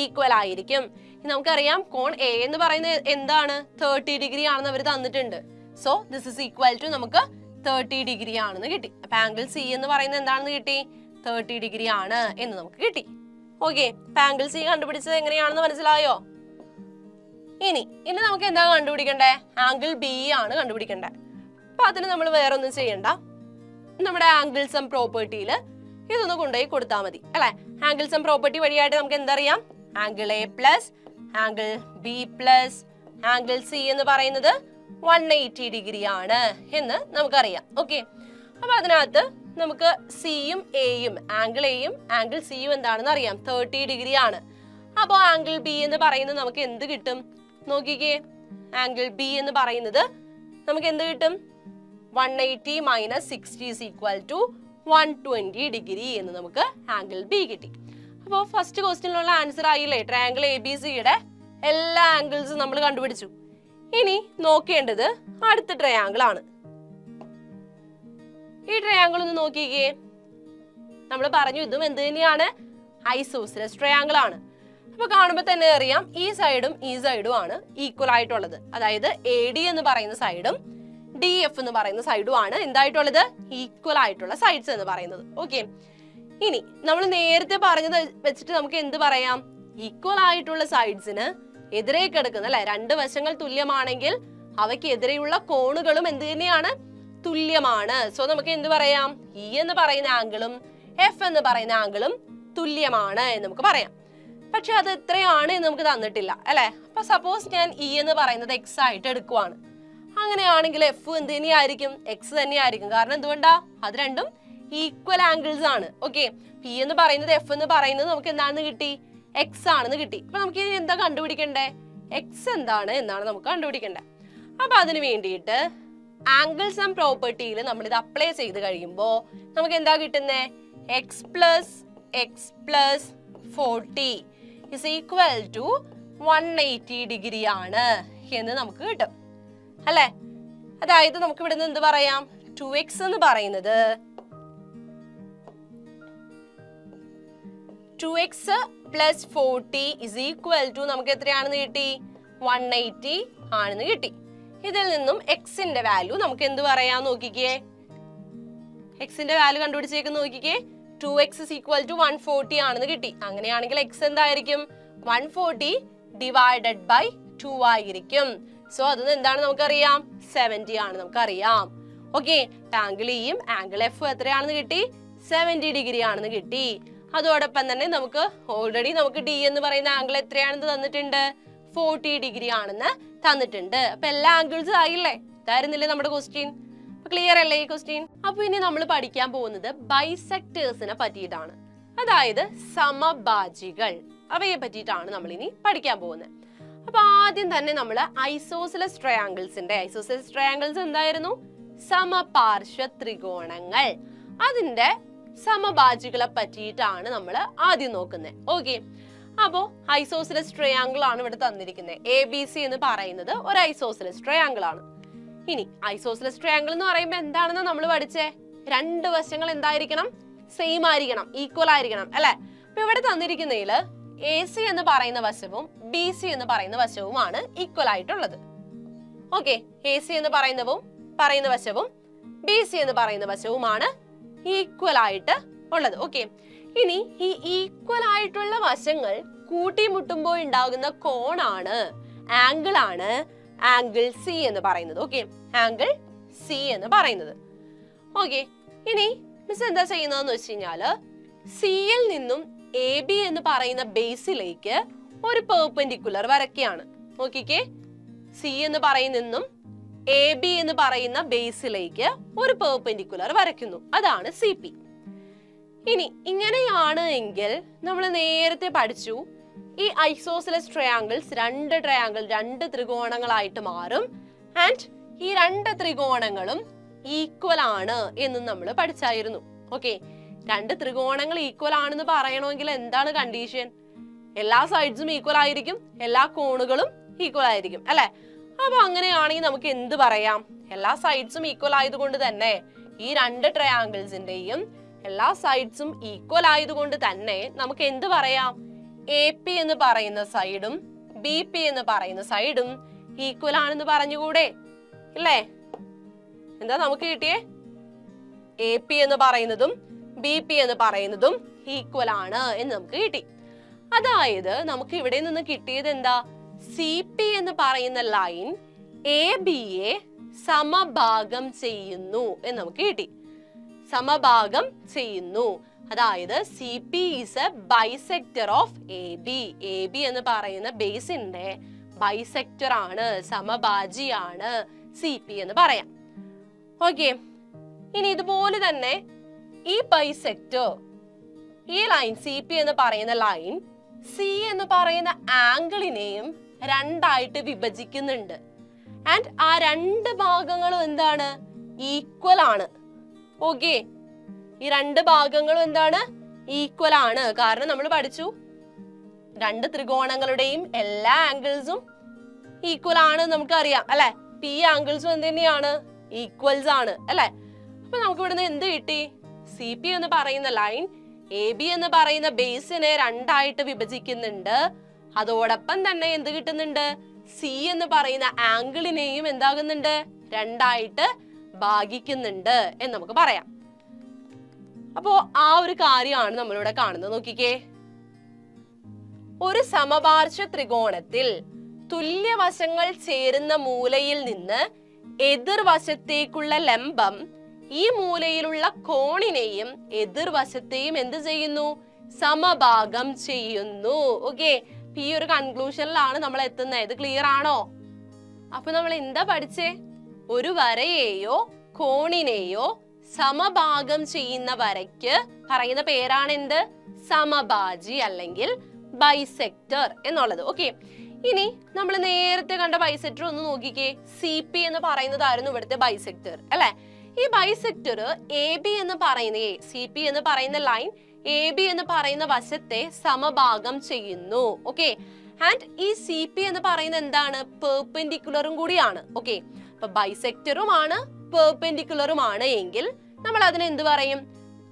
ഈക്വൽ ആയിരിക്കും. നമുക്കറിയാം കോൺ A എന്ന് പറയുന്നത് എന്താണ്? 30 ഡിഗ്രി ആണെന്ന് അവർ തന്നിട്ടുണ്ട്. So this is equal to നമുക്ക് 30 ഡിഗ്രി ആണെന്ന് കിട്ടി. അപ്പൊ ആംഗിൾ സി എന്ന് പറയുന്നത് എന്താണെന്ന് കിട്ടി? 30 ഡിഗ്രി ആണ് എന്ന് നമുക്ക് കിട്ടി. ഓക്കെ, ആംഗിൾ സി കണ്ടുപിടിച്ചത് എങ്ങനെയാണെന്ന് മനസ്സിലായോ? ഇനി നമുക്ക് എന്താ കണ്ടുപിടിക്കണ്ടേ? ആംഗിൾ ബി ആണ് കണ്ടുപിടിക്കണ്ടേ. അപ്പൊ അതിന് നമ്മൾ വേറെ ഒന്നും ചെയ്യണ്ട. നമ്മുടെ ആംഗിൾ സം പ്രോപ്പർട്ടിയിൽ ഇതൊന്ന് കൊണ്ടുപോയി കൊടുത്താൽ മതി അല്ലെ. ആംഗിൾ സം പ്രോപ്പർട്ടി വഴിയായിട്ട് നമുക്ക് എന്തറിയാം? Angle A plus angle B plus angle C എന്ന് പറയുന്നത് 180 ഡിഗ്രി ആണ് എന്ന് നമുക്കറിയാം. ഓക്കെ, അപ്പൊ അതിനകത്ത് നമുക്ക് സിയും എയും ആംഗിൾ എയും ആംഗിൾ സിയും എന്താണെന്ന് അറിയാം, 30 ഡിഗ്രി ആണ്. അപ്പോൾ ആംഗിൾ ബി എന്ന് പറയുന്നത് നമുക്ക് എന്ത് കിട്ടും? നോക്കിക്കേ, ആംഗിൾ ബി എന്ന് പറയുന്നത് നമുക്ക് എന്ത് കിട്ടും? 180 minus 60 is equal to 120 degree എന്ന് നമുക്ക് ആംഗിൾ ബി കിട്ടി. അപ്പോൾ ഫസ്റ്റ് ക്വസ്റ്റ്യനിലുള്ള ആൻസർ ആയില്ലേ? ട്രയാംഗിൾ എ ബി സിയുടെ എല്ലാ ആംഗിൾസും നമ്മൾ കണ്ടുപിടിച്ചു. ഇനി നോക്കേണ്ടത് അടുത്ത ട്രയാംഗിൾ ആണ്. ഈ ട്രയാംഗിൾ ഒന്ന് നോക്കിക്കേ. നമ്മൾ പറഞ്ഞു ഇതും എന്ത് തന്നെയാണ്? ഐസോസിലസ് ട്രയാംഗിൾ ആണ്. അപ്പൊ കാണുമ്പോൾ തന്നെ അറിയാം ഈ സൈഡും ഈ സൈഡും ആണ് ഈക്വൽ ആയിട്ടുള്ളത്. അതായത് എ ഡി എന്ന് പറയുന്ന സൈഡും ഡി എഫ് എന്ന് പറയുന്ന സൈഡും ആണ് എന്തായിട്ടുള്ളത്? ഈക്വൽ ആയിട്ടുള്ള സൈഡ്സ് എന്ന് പറയുന്നത്. ഓക്കെ, ഇനി നമ്മൾ നേരത്തെ പറഞ്ഞത് വെച്ചിട്ട് നമുക്ക് എന്ത് പറയാം? ഈക്വൽ ആയിട്ടുള്ള സൈഡ്സിന് എതിരെ കിടക്കുന്ന അല്ലെ, രണ്ട് വശങ്ങൾ തുല്യമാണെങ്കിൽ അവയ്ക്ക് എതിരെയുള്ള കോണുകളും എന്ത് തന്നെയാണ്? തുല്യമാണ്. സോ നമുക്ക് എന്ത് പറയാം? ഇ എന്ന് പറയുന്ന ആംഗിളും എഫ് എന്ന് പറയുന്ന ആംഗിളും തുല്യമാണ് എന്ന് നമുക്ക് പറയാം. പക്ഷെ അത് എത്രയാണ് എന്ന് നമുക്ക് തന്നിട്ടില്ല അല്ലെ. അപ്പൊ സപ്പോസ് ഞാൻ ഇ എന്ന് പറയുന്നത് എക്സ് ആയിട്ട് എടുക്കുവാണ്. അങ്ങനെയാണെങ്കിൽ എഫ് എന്ത് തന്നെയായിരിക്കും? എക്സ് തന്നെയായിരിക്കും. കാരണം എന്തുകൊണ്ടാ? അത് രണ്ടും ഈക്വൽ ആംഗിൾസ് ആണ്. ഓക്കെ, പി എന്ന് പറയുന്നത് എഫ് എന്ന് പറയുന്നത് നമുക്ക് എന്താണെന്ന് കിട്ടി? എക്സ് ആണെന്ന് കിട്ടി. അപ്പൊ നമുക്ക് ഇനി എന്താ കണ്ടുപിടിക്കണ്ടേ? എക്സ് എന്താണ് എന്നാണ് നമുക്ക് കണ്ടുപിടിക്കണ്ടേ. അപ്പൊ അതിന് വേണ്ടിയിട്ട് ആംഗിൾ സം പ്രോപ്പർട്ടിയിൽ നമ്മൾ ഇത് അപ്ലൈ ചെയ്ത് കഴിയുമ്പോൾ നമുക്ക് എന്താ കിട്ടുന്നേ? X plus 40 is equal to 180 degree ആണ് എന്ന് നമുക്ക് കിട്ടും അല്ലെ. അതായത് നമുക്ക് ഇവിടെ നിന്ന് എന്ത് പറയാം? 2x എന്ന് പറയുന്നത് 2x plus 40 is equal to നമുക്ക് എത്രയാണെന്ന് കിട്ടി? 180 ആണെന്ന് കിട്ടി. ഇതിൽ നിന്നും എക്സിന്റെ വാല്യൂ നമുക്ക് എന്ത് പറയാം നോക്കിക്കേ. എക്സിന്റെ വാല്യൂ കണ്ടുപിടിച്ചേക്ക് നോക്കിക്കേ. 2x ഇസ് ഈക്വൽ ടു 140 ആണെന്ന് കിട്ടി. അങ്ങനെയാണെങ്കിൽ എക്സ് എന്തായിരിക്കും? 140 ഡിവൈഡഡ് ബൈ 2 ആയിരിക്കും. സോ അത് എന്താണ് നമുക്കറിയാം? 70 ആണ് നമുക്കറിയാം. ഓക്കെ, ആംഗിൾ ഇയും ആംഗിൾ എഫും എത്രയാണെന്ന് കിട്ടി? 70 ഡിഗ്രി ആണെന്ന് കിട്ടി. അതോടൊപ്പം തന്നെ നമുക്ക് ഓൾറെഡി നമുക്ക് ഡി എന്ന് പറയുന്ന ആംഗിൾ എത്രയാണെന്ന് തന്നിട്ടുണ്ട്? 40 ഡിഗ്രി ആണെന്ന് തന്നിട്ടുണ്ട്. അപ്പൊ എല്ലാ ആംഗിൾസും ആയില്ലേ? ഇതായിരുന്നില്ലേ നമ്മുടെ ക്വസ്റ്റ്യൻ? ക്ലിയർ അല്ലേ ഈ ക്വസ്റ്റ്യൻ? അപ്പൊ ഇനി നമ്മൾ പഠിക്കാൻ പോകുന്നത് ബൈസെക്ടേഴ്സിനെ പറ്റിയിട്ടാണ്. അതായത് സമഭാജികൾ, അവയെ പറ്റിയിട്ടാണ് നമ്മൾ ഇനി പഠിക്കാൻ പോകുന്നത്. അപ്പൊ ആദ്യം തന്നെ നമ്മൾ ഐസോസിലസ് ട്രയാംഗിൾസ് എന്തായിരുന്നു? സമപാർശ്വ ത്രികോണങ്ങൾ. അതിന്റെ സമഭാജികളെ പറ്റിയിട്ടാണ് നമ്മൾ ആദ്യം നോക്കുന്നത്. ഓക്കെ, അപ്പോ ഐസോസിലസ് ട്രയാംഗിൾ ആണ് ഇവിടെ തന്നിരിക്കുന്നത്. എ ബി സി എന്ന് പറയുന്നത് ഒരു ഐസോസിലസ് ട്രയാംഗിൾ ആണ്. ഇനി ഐസോസിലസ് ട്രയാംഗിൾ എന്ന് പറയുമ്പോൾ എന്താണെന്ന് നമ്മൾ പഠിച്ചേ? രണ്ട് വശങ്ങൾ എന്തായിരിക്കണം? സെയിം ആയിരിക്കണം, ഈക്വൽ ആയിരിക്കണം അല്ലെ. അപ്പൊ ഇവിടെ തന്നിരിക്കുന്നതിൽ എ സി എന്ന് പറയുന്ന വശവും ബി സി എന്ന് പറയുന്ന വശവുമാണ് ഈക്വൽ ആയിട്ടുള്ളത്. ഓക്കെ, എ സി എന്ന് പറയുന്ന വശവും ബി സി എന്ന് പറയുന്ന വശവുമാണ് ഈക്വൽ ആയിട്ട് ഉള്ളത്. ഓക്കെ, ഇനി ഈ ഈക്വൽ ആയിട്ടുള്ള വശങ്ങൾ കൂട്ടിമുട്ടുമ്പോൾ ഉണ്ടാകുന്ന കോണാണ്, ആംഗിൾ ആണ് ആംഗിൾ സി എന്ന് പറയുന്നത്. ഓക്കെ, ആംഗിൾ സി എന്ന് പറയുന്നത്. ഓക്കെ, ഇനി മിസ് എന്താ ചെയ്യുന്നതെന്ന് വെച്ച് കഴിഞ്ഞാല് സിയിൽ നിന്നും എ ബി എന്ന് പറയുന്ന ബേസിലേക്ക് ഒരു പെർപെൻഡിക്കുലർ വരയ്ക്കുകയാണ്. നോക്കിക്കേ, സി എന്ന് പറയുന്നതും എ ബി എന്ന് പറയുന്ന ബേസിലേക്ക് ഒരു പെർപെൻഡിക്കുലർ വരയ്ക്കുന്നു. അതാണ് സി പി. ഇനി ഇങ്ങനെയാണ് എങ്കിൽ നമ്മൾ നേരത്തെ പഠിച്ചു ഈ ഐസോസിലസ് ട്രയാംഗിൾസ് രണ്ട് ത്രികോണങ്ങളായിട്ട് മാറും. ആൻഡ് ഈ രണ്ട് ത്രികോണങ്ങളും ഈക്വൽ ആണ് എന്നും നമ്മൾ പഠിച്ചായിരുന്നു. ഓക്കെ, രണ്ട് ത്രികോണങ്ങൾ ഈക്വൽ ആണെന്ന് പറയണമെങ്കിൽ എന്താണ് കണ്ടീഷൻ? എല്ലാ സൈഡ്സും ഈക്വൽ ആയിരിക്കും, എല്ലാ കോണുകളും ഈക്വൽ ആയിരിക്കും അല്ലെ. അപ്പൊ അങ്ങനെയാണെങ്കിൽ നമുക്ക് എന്ത് പറയാം? എല്ലാ സൈഡ്സും ഈക്വൽ ആയതുകൊണ്ട് തന്നെ ഈ രണ്ട് ട്രയാംഗിൾസിന്റെയും എല്ലാ സൈഡ്സും ഈക്വൽ ആയതുകൊണ്ട് തന്നെ നമുക്ക് എന്ത് പറയാം? എ പി എന്ന് പറയുന്ന സൈഡും ബി പി എന്ന് പറയുന്ന സൈഡും ഈക്വൽ ആണെന്ന് പറഞ്ഞുകൂടെ? ഇല്ലേ? എന്താ നമുക്ക് കിട്ടിയേ? എ പി എന്ന് പറയുന്നതും ബി പി എന്ന് പറയുന്നതും ഈക്വൽ ആണ് എന്ന് നമുക്ക് കിട്ടി. അതായത് നമുക്ക് ഇവിടെ നിന്ന് കിട്ടിയത് എന്താ? സി പി എന്ന് പറയുന്ന ലൈൻ എ ബിയെ സമഭാഗം ചെയ്യുന്നു എന്ന് നമുക്ക് കിട്ടി. സമഭാഗം ചെയ്യുന്നു, അതായത് C P is A bisector of A B. A B എന്ന് പറയുന്ന ബേസിന്റെ ബൈസെക്ടർ ആണ്, സമഭാജിയാണ് സി പി എന്ന് പറയാം. ഓക്കെ, ഇനി ഇതുപോലെ തന്നെ ഈ ബൈസെക്ടർ, ഈ ലൈൻ സി പി എന്ന് പറയുന്ന ലൈൻ സി എന്ന് പറയുന്ന ആംഗിളിനെയും രണ്ടായിട്ട് വിഭജിക്കുന്നുണ്ട്. ആൻഡ് ആ രണ്ട് ഭാഗങ്ങളും എന്താണ്? ഈക്വൽ ആണ്. ഓക്കെ, ഈ രണ്ട് ഭാഗങ്ങളും എന്താണ്? ഈക്വൽ ആണ്. കാരണം നമ്മൾ പഠിച്ചു രണ്ട് ത്രികോണങ്ങളുടെയും എല്ലാ ആംഗിൾസും ഈക്വൽ ആണ് നമുക്കറിയാം അല്ലെ. പി ആംഗിൾസും എന്ത് തന്നെയാണ്? ഈക്വൽസ് ആണ് അല്ലെ. അപ്പൊ നമുക്ക് ഇവിടുന്ന് എന്ത് കിട്ടി? സി പി എന്ന് പറയുന്ന ലൈൻ എ ബി എന്ന് പറയുന്ന ബേസിനെ രണ്ടായിട്ട് വിഭജിക്കുന്നുണ്ട്. അതോടൊപ്പം തന്നെ എന്ത് കിട്ടുന്നുണ്ട്? സി എന്ന് പറയുന്ന ആംഗിളിനെയും എന്താകുന്നുണ്ട്? രണ്ടായിട്ട് ഭാഗിക്കുന്നുണ്ട് എന്ന് നമുക്ക് പറയാം. അപ്പോ ആ ഒരു കാര്യമാണ് നമ്മളിവിടെ കാണുന്നത്. നോക്കിക്കേ, ഒരു സമപാർശ്വ ത്രികോണത്തിൽ തുല്യവശങ്ങൾ ചേരുന്ന മൂലയിൽ നിന്ന് എതിർവശത്തേക്കുള്ള ലംബം ഈ മൂലയിലുള്ള കോണിനെയും എതിർവശത്തെയും എന്ത് ചെയ്യുന്നു? സമഭാഗം ചെയ്യുന്നു. ഓക്കെ, ഈ ഒരു കൺക്ലൂഷനിലാണ് നമ്മൾ എത്തുന്നത്. ഇത് ക്ലിയർ ആണോ? അപ്പൊ നമ്മൾ എന്താ പഠിച്ചേ? ഒരു വരയെയോ കോണിനെയോ സമഭാഗം ചെയ്യുന്ന വരയ്ക്ക് പറയുന്ന പേരാണ് എന്ത്? സമഭാജി അല്ലെങ്കിൽ ബൈസെക്ടർ എന്നുള്ളത്. ഓക്കെ, ഇനി നമ്മൾ നേരത്തെ കണ്ട ബൈസെക്ടർ ഒന്ന് നോക്കിക്കേ. സി പി എന്ന് പറയുന്നതായിരുന്നു ഇവിടുത്തെ ബൈസെക്ടർ അല്ലെ. ഈ ബൈസെക്ടർ എ ബി എന്ന് പറയുന്ന, സി പി എന്ന് പറയുന്ന ലൈൻ എ ബി എന്ന് പറയുന്ന വശത്തെ സമഭാഗം ചെയ്യുന്നു. ഓക്കെ, ആൻഡ് ഈ സി പി എന്ന് പറയുന്നത് എന്താണ്? പെർപെൻഡിക്കുലറും കൂടിയാണ്. ഓക്കെ, അപ്പൊ ബൈസെക്ടറുമാണ് പെർപെൻഡിക്കുലറുമാണ് എങ്കിൽ നമ്മൾ അതിന് എന്ത് പറയും?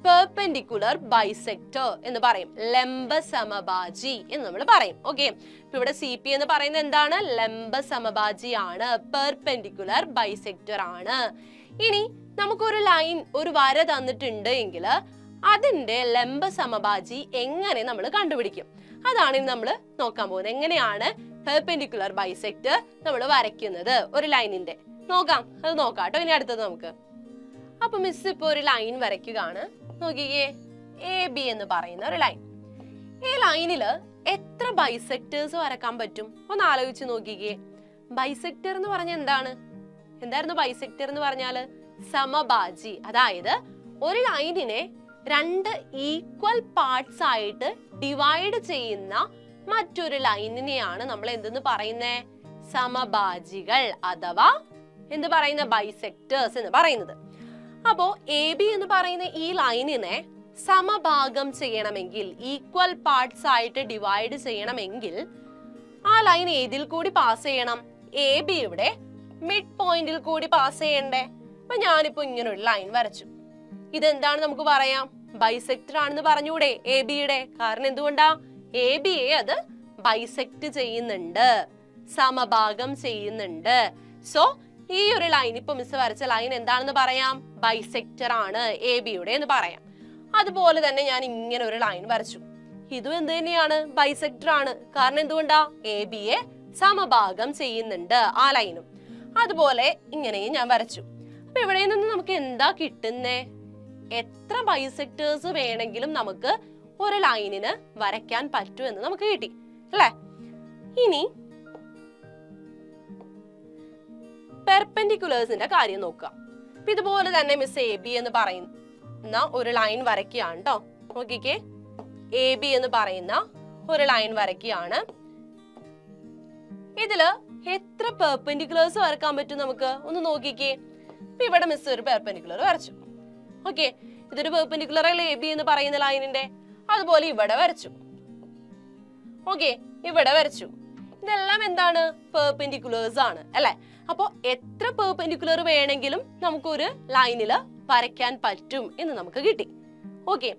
പെർപെൻഡിക്കുലർ ബൈസെക്ടർ എന്ന് പറയും, ലംബ സമഭാജി എന്ന് നമ്മൾ പറയും. ഓക്കെ, ഇപ്പൊ ഇവിടെ സി പി എന്ന് പറയുന്നത് എന്താണ്? ലംബ സമഭാജി ആണ്, പെർപെൻഡിക്കുലർ ബൈസെക്ടർ ആണ്. ഇനി നമുക്കൊരു ലൈൻ, ഒരു വര തന്നിട്ടുണ്ട് എങ്കിൽ അതിന്റെ ലംബ സമഭാജി എങ്ങനെ നമ്മൾ കണ്ടുപിടിക്കും? അതാണ് ഇനി നമ്മൾ നോക്കാൻ പോകുന്നത്. എങ്ങനെയാണ് പെർപെൻഡിക്കുലർ ബൈസെക്ടർ നമ്മൾ വരയ്ക്കുന്നത് ഒരു ലൈനിന്റെ? നോക്കാം, അത് നോക്കാം കേട്ടോ. ഇനി അടുത്തത് നമുക്ക്. അപ്പൊ മിസ് ഇപ്പൊ ഒരു ലൈൻ വരയ്ക്കുകയാണ്. നോക്കിക്കേ, എ ബി എന്ന് പറയുന്ന ഒരു ലൈൻ. ഈ ലൈനില് എത്ര ബൈസെക്ടേഴ്സ് വരക്കാൻ പറ്റും? ഒന്ന് ആലോചിച്ച് നോക്കിക്കേ. ബൈസെക്ടർ എന്ന് പറഞ്ഞ എന്താണ്? എന്തായിരുന്നു ബൈസെക്ടർ എന്ന് പറഞ്ഞാല്? സമഭാജി. അതായത് ഒരു ലൈനിനെ രണ്ട് ഈക്വൽ പാർട്സ് ആയിട്ട് ഡിവൈഡ് ചെയ്യുന്ന മറ്റൊരു ലൈനിനെയാണ് നമ്മൾ എന്തെന്ന് പറയുന്നേ? സമഭാജികൾ അഥവാ എന്ത് പറയുന്ന? ബൈസെക്ടേഴ്സ് എന്ന് പറയുന്നത്. അപ്പോ എ ബി എന്ന് പറയുന്ന ഈ ലൈനിനെ സമഭാഗം ചെയ്യണമെങ്കിൽ, ഈക്വൽ പാർട്സ് ആയിട്ട് ഡിവൈഡ് ചെയ്യണമെങ്കിൽ ആ ലൈൻ ഏതിൽ കൂടി പാസ് ചെയ്യണം? എ ബിയുടെ മിഡ് പോയിന്റിൽ കൂടി പാസ് ചെയ്യണ്ടേ? അപ്പൊ ഞാനിപ്പോ ഇങ്ങനെ ഒരു ലൈൻ വരച്ചു. ഇതെന്താണ് നമുക്ക് പറയാം? ബൈസെക്ടർ ആണെന്ന് പറഞ്ഞൂടെ എ ബിയുടെ? കാരണം എന്തുകൊണ്ടാ? എ ബിയെ അത് ബൈസെക്ട് ചെയ്യുന്നുണ്ട്, സമഭാഗം ചെയ്യുന്നുണ്ട്. സോ ഈ ഒരു ലൈൻ, ഇപ്പൊ മിസ് വരച്ച ലൈൻ എന്താണെന്ന് പറയാം? ബൈസെക്ടർ ആണ് എ ബിയുടെ എന്ന് പറയാം. അതുപോലെ തന്നെ ഞാൻ ഇങ്ങനെ ഒരു ലൈൻ വരച്ചു. ഇതും എന്ത് തന്നെയാണ്? ബൈസെക്ടർ ആണ്. കാരണം എന്തുകൊണ്ടാ? എ ബിയെ സമഭാഗം ചെയ്യുന്നുണ്ട് ആ ലൈനും. അതുപോലെ ഇങ്ങനെയും ഞാൻ വരച്ചു. അപ്പൊ ഇവിടെ നിന്ന് നമുക്ക് എന്താ കിട്ടുന്നേ? എത്ര ബൈസെക്ടേഴ്സ് വേണമെങ്കിലും നമുക്ക് ഒരു ലൈനിന് വരയ്ക്കാൻ പറ്റുമെന്ന് നമുക്ക് കിട്ടി അല്ലെ. ഇനി പെർപെൻഡിക്കുലേഴ്സിന്റെ കാര്യം നോക്കുക. ഇതുപോലെ തന്നെ മിസ് എ ബി എന്ന് പറയുന്ന ഒരു ലൈൻ വരയ്ക്കുകയാണ് കേട്ടോ. നോക്കിക്കേ, എ ബി എന്ന് പറയുന്ന ഒരു ലൈൻ വരയ്ക്കുകയാണ്. ഇതില് എത്ര പെർപെൻഡിക്കുലേഴ്സ് വരക്കാൻ പറ്റും നമുക്ക്? ഒന്ന് നോക്കിക്കേ. ഇപ്പൊ ഇവിടെ മിസ് ഒരു പെർപെൻഡിക്കുലർ വരച്ചു. ഓക്കെ, ഇതൊരു പെർപെൻഡിക്കുലർ അല്ലേ എ ബി എന്ന് പറയുന്ന ലൈനിന്റെ? അതുപോലെ ഇവിടെ വരച്ചു. ഓക്കെ, ഇവിടെ വരച്ചു. ഇതെല്ലാം എന്താണ്? പെർപെൻഡിക്കുലേഴ്സ് ആണ് അല്ലെ. അപ്പൊ എത്ര പെർപെൻഡിക്കുലർ വേണമെങ്കിലും നമുക്കൊരു ലൈനില് വരയ്ക്കാൻ പറ്റും എന്ന് നമുക്ക് കിട്ടി. ഓക്കെ,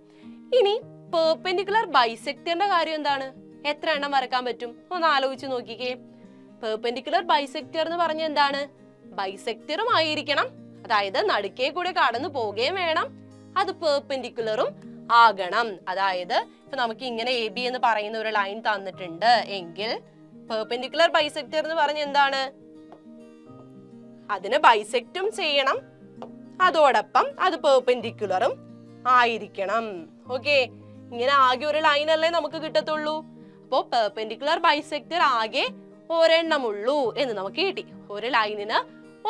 ഇനി പെർപെൻഡിക്കുലർ ബൈസെക്ടറിന്റെ കാര്യം എന്താണ്? എത്ര എണ്ണം വരക്കാൻ പറ്റും? ഒന്ന് ആലോചിച്ച് നോക്കിക്കേ. പെർപെൻഡിക്കുലർ ബൈസെക്ടർ എന്ന് പറഞ്ഞ എന്താണ്? ബൈസെക്ടറും ആയിരിക്കണം, അതായത് നടുക്കേ കൂടെ കടന്നു പോവുകയും വേണം, അത് പെർപെൻഡിക്കുലറും ആകണം. അതായത് ഇപ്പൊ നമുക്ക് ഇങ്ങനെ എ ബി എന്ന് പറയുന്ന ഒരു ലൈൻ തന്നിട്ടുണ്ട് എങ്കിൽ പെർപെൻഡിക്കുലർ ബൈസെക്ടർ എന്ന് പറഞ്ഞ എന്താണ്? അതിനെ ബൈസെക്റ്റും ചെയ്യണം, അതോടൊപ്പം അത് പെർപെൻഡിക്കുലറും ആയിരിക്കണം. ഓക്കെ, ഇങ്ങനെ ആകെ ഒരു ലൈൻ അല്ലേ നമുക്ക് കിട്ടത്തുള്ളൂ. അപ്പോ പെർപെൻഡിക്കുലർ ബൈസെക്ടർ ആകെ ഒരെണ്ണമുള്ളൂ എന്ന് നമുക്ക് കിട്ടി. ഒരു ലൈനിന്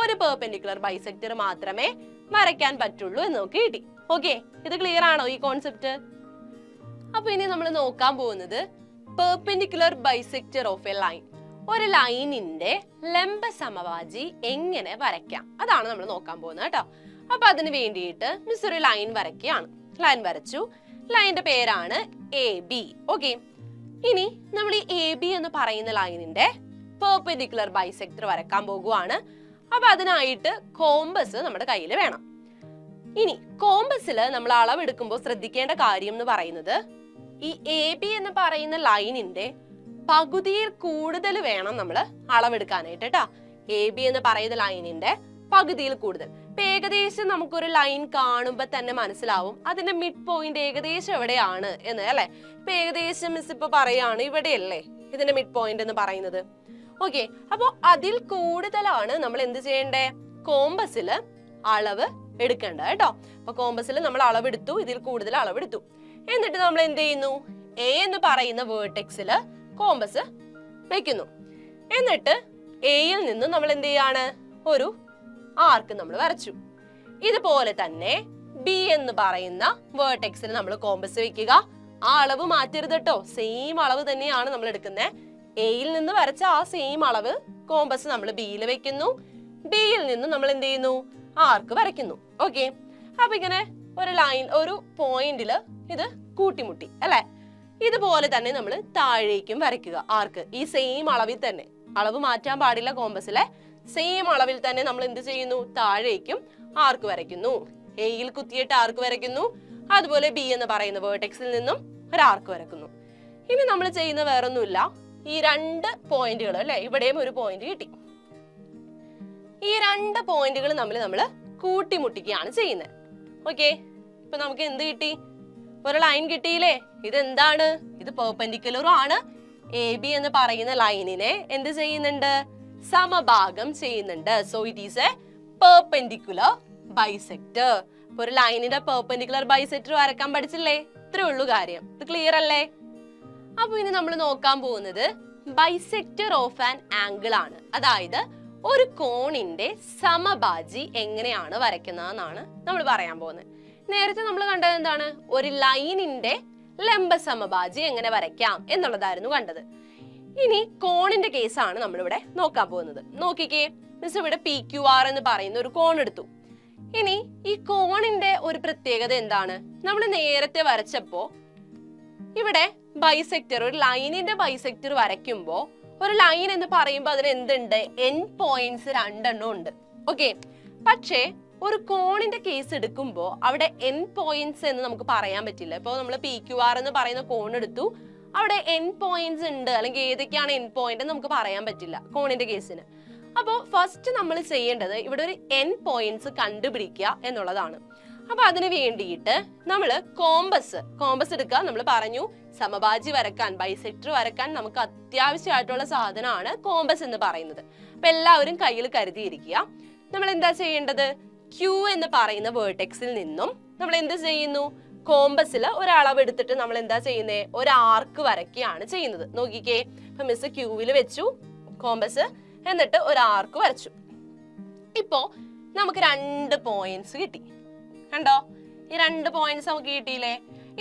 ഒരു പെർപെൻഡിക്കുലർ ബൈസെക്ടർ മാത്രമേ വരയ്ക്കാൻ പറ്റുള്ളൂ എന്ന് നമുക്ക് കിട്ടി. ഓക്കെ, ഇത് ക്ലിയർ ആണോ ഈ കോൺസെപ്റ്റ്? അപ്പൊ ഇനി നമ്മൾ നോക്കാൻ പോകുന്നത് perpendicular bisector of A line. ഒരു ലൈനിന്റെ ലംബ സമവാജി എങ്ങനെ വരയ്ക്കാം അതാണ് നമ്മൾ നോക്കാൻ പോകുന്നത് കേട്ടോ. അപ്പൊ അതിന് വേണ്ടിയിട്ട് മിസ് ഒരു ലൈൻ വരയ്ക്കുകയാണ്. ലൈൻ വരച്ചു. ലൈനിന്റെ പേരാണ് എ ബി. ഓക്കെ, ഇനി നമ്മൾ ഈ എ ബി എന്ന് പറയുന്ന ലൈനിന്റെ പെർപെൻഡിക്കുലർ ബൈസെക്ടർ വരക്കാൻ പോകുവാണ്. അപ്പൊ അതിനായിട്ട് കോമ്പസ് നമ്മുടെ കയ്യിൽ വേണം. ഇനി കോമ്പസിൽ നമ്മൾ അളവെടുക്കുമ്പോൾ ശ്രദ്ധിക്കേണ്ട കാര്യം എന്ന് പറയുന്നത് ഈ എ ബി എന്ന് പറയുന്ന ലൈനിന്റെ പകുതിയിൽ കൂടുതൽ വേണം നമ്മൾ അളവെടുക്കാനായിട്ട് കേട്ടാ. എ ബി എന്ന് പറയുന്ന ലൈനിന്റെ പകുതിയിൽ കൂടുതൽ. ഇപ്പൊ ഏകദേശം നമുക്കൊരു ലൈൻ കാണുമ്പോ തന്നെ മനസ്സിലാവും അതിന്റെ മിഡ് പോയിന്റ് ഏകദേശം എവിടെയാണ് എന്ന് അല്ലെ. ഇപ്പൊ ഏകദേശം മിസ് ഇപ്പൊ പറയാണ് ഇവിടെയല്ലേ ഇതിന്റെ മിഡ് പോയിന്റ് എന്ന് പറയുന്നത്. ഓക്കെ, അപ്പൊ അതിൽ കൂടുതലാണ് നമ്മൾ എന്ത് ചെയ്യണ്ടേ? കോമ്പസില് അളവ് എടുക്കേണ്ടത് കേട്ടോ. അപ്പൊ കോമ്പസിൽ നമ്മൾ അളവെടുത്തു, ഇതിൽ കൂടുതൽ അളവെടുത്തു. എന്നിട്ട് നമ്മൾ എന്ത് ചെയ്യുന്നു? എ എന്ന് പറയുന്ന വേർട്ടെക്സില് കോമ്പസ് വെക്കുന്നു. എന്നിട്ട് എയിൽ നിന്ന് നമ്മൾ എന്ത് ചെയ്യാണ്? ഒരു ആർക്ക് നമ്മൾ വരച്ചു. ഇതുപോലെ തന്നെ ബി എന്ന് പറയുന്ന വേർട്ടെക്സിൽ നമ്മൾ കോമ്പസ് വെക്കുക. ആ അളവ് മാറ്റരുത് കേട്ടോ, സെയിം അളവ് തന്നെയാണ് നമ്മൾ എടുക്കുന്നത്. എയിൽ നിന്ന് വരച്ച ആ സെയിം അളവ് കോമ്പസ് നമ്മൾ ബിയിൽ വെക്കുന്നു. ബിയിൽ നിന്ന് നമ്മൾ എന്ത് ചെയ്യുന്നു? ആർക്ക് വരയ്ക്കുന്നു. ഓക്കെ, അപ്പൊ ഇങ്ങനെ ഒരു ലൈൻ ഒരു പോയിന്റില് ഇത് കൂട്ടിമുട്ടി അല്ലെ. ഇതുപോലെ തന്നെ നമ്മൾ താഴേക്കും വരയ്ക്കുക ആർക്ക്. ഈ സെയിം അളവിൽ തന്നെ, അളവ് മാറ്റാൻ പാടില്ല. കോമ്പസിലെ സെയിം അളവിൽ തന്നെ നമ്മൾ എന്ത് ചെയ്യുന്നു? താഴേക്കും ആർക്ക് വരയ്ക്കുന്നു. എയിൽ കുത്തിയിട്ട് ആർക്ക് വരയ്ക്കുന്നു. അതുപോലെ ബി എന്ന് പറയുന്ന വേർട്ടെക്സിൽ നിന്നും ഒരു ആർക്ക് വരയ്ക്കുന്നു. ഇനി നമ്മൾ ചെയ്യുന്ന വേറൊന്നുമില്ല, ഈ രണ്ട് പോയിന്റുകൾ അല്ലെ, ഇവിടെയും ഒരു പോയിന്റ് കിട്ടി. ഈ രണ്ട് പോയിന്റുകൾ നമ്മൾ കൂട്ടിമുട്ടിക്കുകയാണ് ചെയ്യുന്നത്. ഓക്കെ, ഇപ്പൊ നമുക്ക് എന്ത് കിട്ടി? ഒരു ലൈൻ കിട്ടിയില്ലേ? ഇതെന്താണ്? ഇത് പെർപെൻഡിക്കുലറും ആണ്. എ ബി എന്ന് പറയുന്ന ലൈനിനെ എന്ത് ചെയ്യുന്നുണ്ട്? സമഭാഗം ചെയ്യുന്നുണ്ട്. So it is A perpendicular bisector. ഒരു ലൈനിന്റെ പെർപെൻഡിക്കുലർ ബൈസെക്ടർ വരക്കാൻ പഠിച്ചില്ലേ? ഇത്രേ ഉള്ളൂ കാര്യം. ഇത് ക്ലിയർ അല്ലേ? അപ്പൊ ഇനി നമ്മൾ നോക്കാൻ പോകുന്നത് ബൈസെക്ടർ ഓഫ് ആൻ ആംഗിൾ ആണ്. അതായത് ഒരു കോണിന്റെ സമഭാജി എങ്ങനെയാണ് വരയ്ക്കുന്നതെന്നാണ് നമ്മൾ പറയാൻ പോകുന്നത്. നേരത്തെ നമ്മൾ കണ്ടത് എന്താണ്? ഒരു ലൈനിന്റെ ലംബ സമഭാജി എങ്ങനെ വരയ്ക്കാം എന്നുള്ളതായിരുന്നു കണ്ടത്. ഇനി കോണിന്റെ കേസാണ് നമ്മളിവിടെ നോക്കാൻ പോകുന്നത്. നോക്കിക്കേ, മിസ് ഇവിടെ പി ക്യു ആർ എന്ന് പറയുന്ന ഒരു കോൺ എടുത്തു. ഇനി ഈ കോണിന്റെ ഒരു പ്രത്യേകത എന്താണ്? നമ്മൾ നേരത്തെ വരച്ചപ്പോ ഇവിടെ ബൈസെക്ടർ, ഒരു ലൈനിന്റെ ബൈസെക്ടർ വരയ്ക്കുമ്പോ ഒരു ലൈൻ എന്ന് പറയുമ്പോൾ അതിന് എന്തുണ്ട്? എൻ പോയിന്റ്സ് രണ്ടെണ്ണം ഉണ്ട്. ഓക്കെ, പക്ഷേ ഒരു കോണിന്റെ കേസ് എടുക്കുമ്പോൾ അവിടെ എൻ പോയിന്റ്സ് എന്ന് നമുക്ക് പറയാൻ പറ്റില്ല. ഇപ്പൊ നമ്മൾ പി ക്യു ആർ എന്ന് പറയുന്ന കോൺ എടുത്തു, അവിടെ എൻ പോയിന്റ്സ് ഉണ്ട്, അല്ലെങ്കിൽ ഏതൊക്കെയാണ് എൻ പോയിന്റ് എന്ന് നമുക്ക് പറയാൻ പറ്റില്ല കോണിന്റെ കേസിന്. അപ്പോൾ ഫസ്റ്റ് നമ്മൾ ചെയ്യേണ്ടത് ഇവിടെ ഒരു എൻ പോയിന്റ്സ് കണ്ടുപിടിക്കുക എന്നുള്ളതാണ്. അപ്പൊ അതിന് വേണ്ടിയിട്ട് നമ്മൾ കോമ്പസ് എടുക്കുക. നമ്മൾ പറഞ്ഞു സമഭാജി വരക്കാൻ, ബൈസെക്ടർ വരക്കാൻ നമുക്ക് അത്യാവശ്യമായിട്ടുള്ള സാധനമാണ് കോമ്പസ് എന്ന് പറയുന്നത്. അപ്പൊ എല്ലാവരും കയ്യിൽ കരുതിയിരിക്കുക. നമ്മൾ എന്താ ചെയ്യേണ്ടത്? ക്യൂ എന്ന് പറയുന്ന വേർട്ടെക്സിൽ നിന്നും നമ്മൾ എന്ത് ചെയ്യുന്നു? കോമ്പസിൽ ഒരു അളവ് എടുത്തിട്ട് നമ്മൾ എന്താ ചെയ്യുന്നത്? ഒരു ആർക്ക് വരയ്ക്കുകയാണ് ചെയ്യുന്നത്. നോക്കിക്കേ, ഇപ്പൊ മിസ് ക്യൂവിൽ വെച്ചു കോമ്പസ്, എന്നിട്ട് ഒരു ആർക്ക് വരച്ചു. ഇപ്പോ നമുക്ക് 2 പോയിന്റ്സ് കിട്ടി. കണ്ടോ? ഈ 2 പോയിന്റ്സ് നമുക്ക് കിട്ടിയില്ലേ?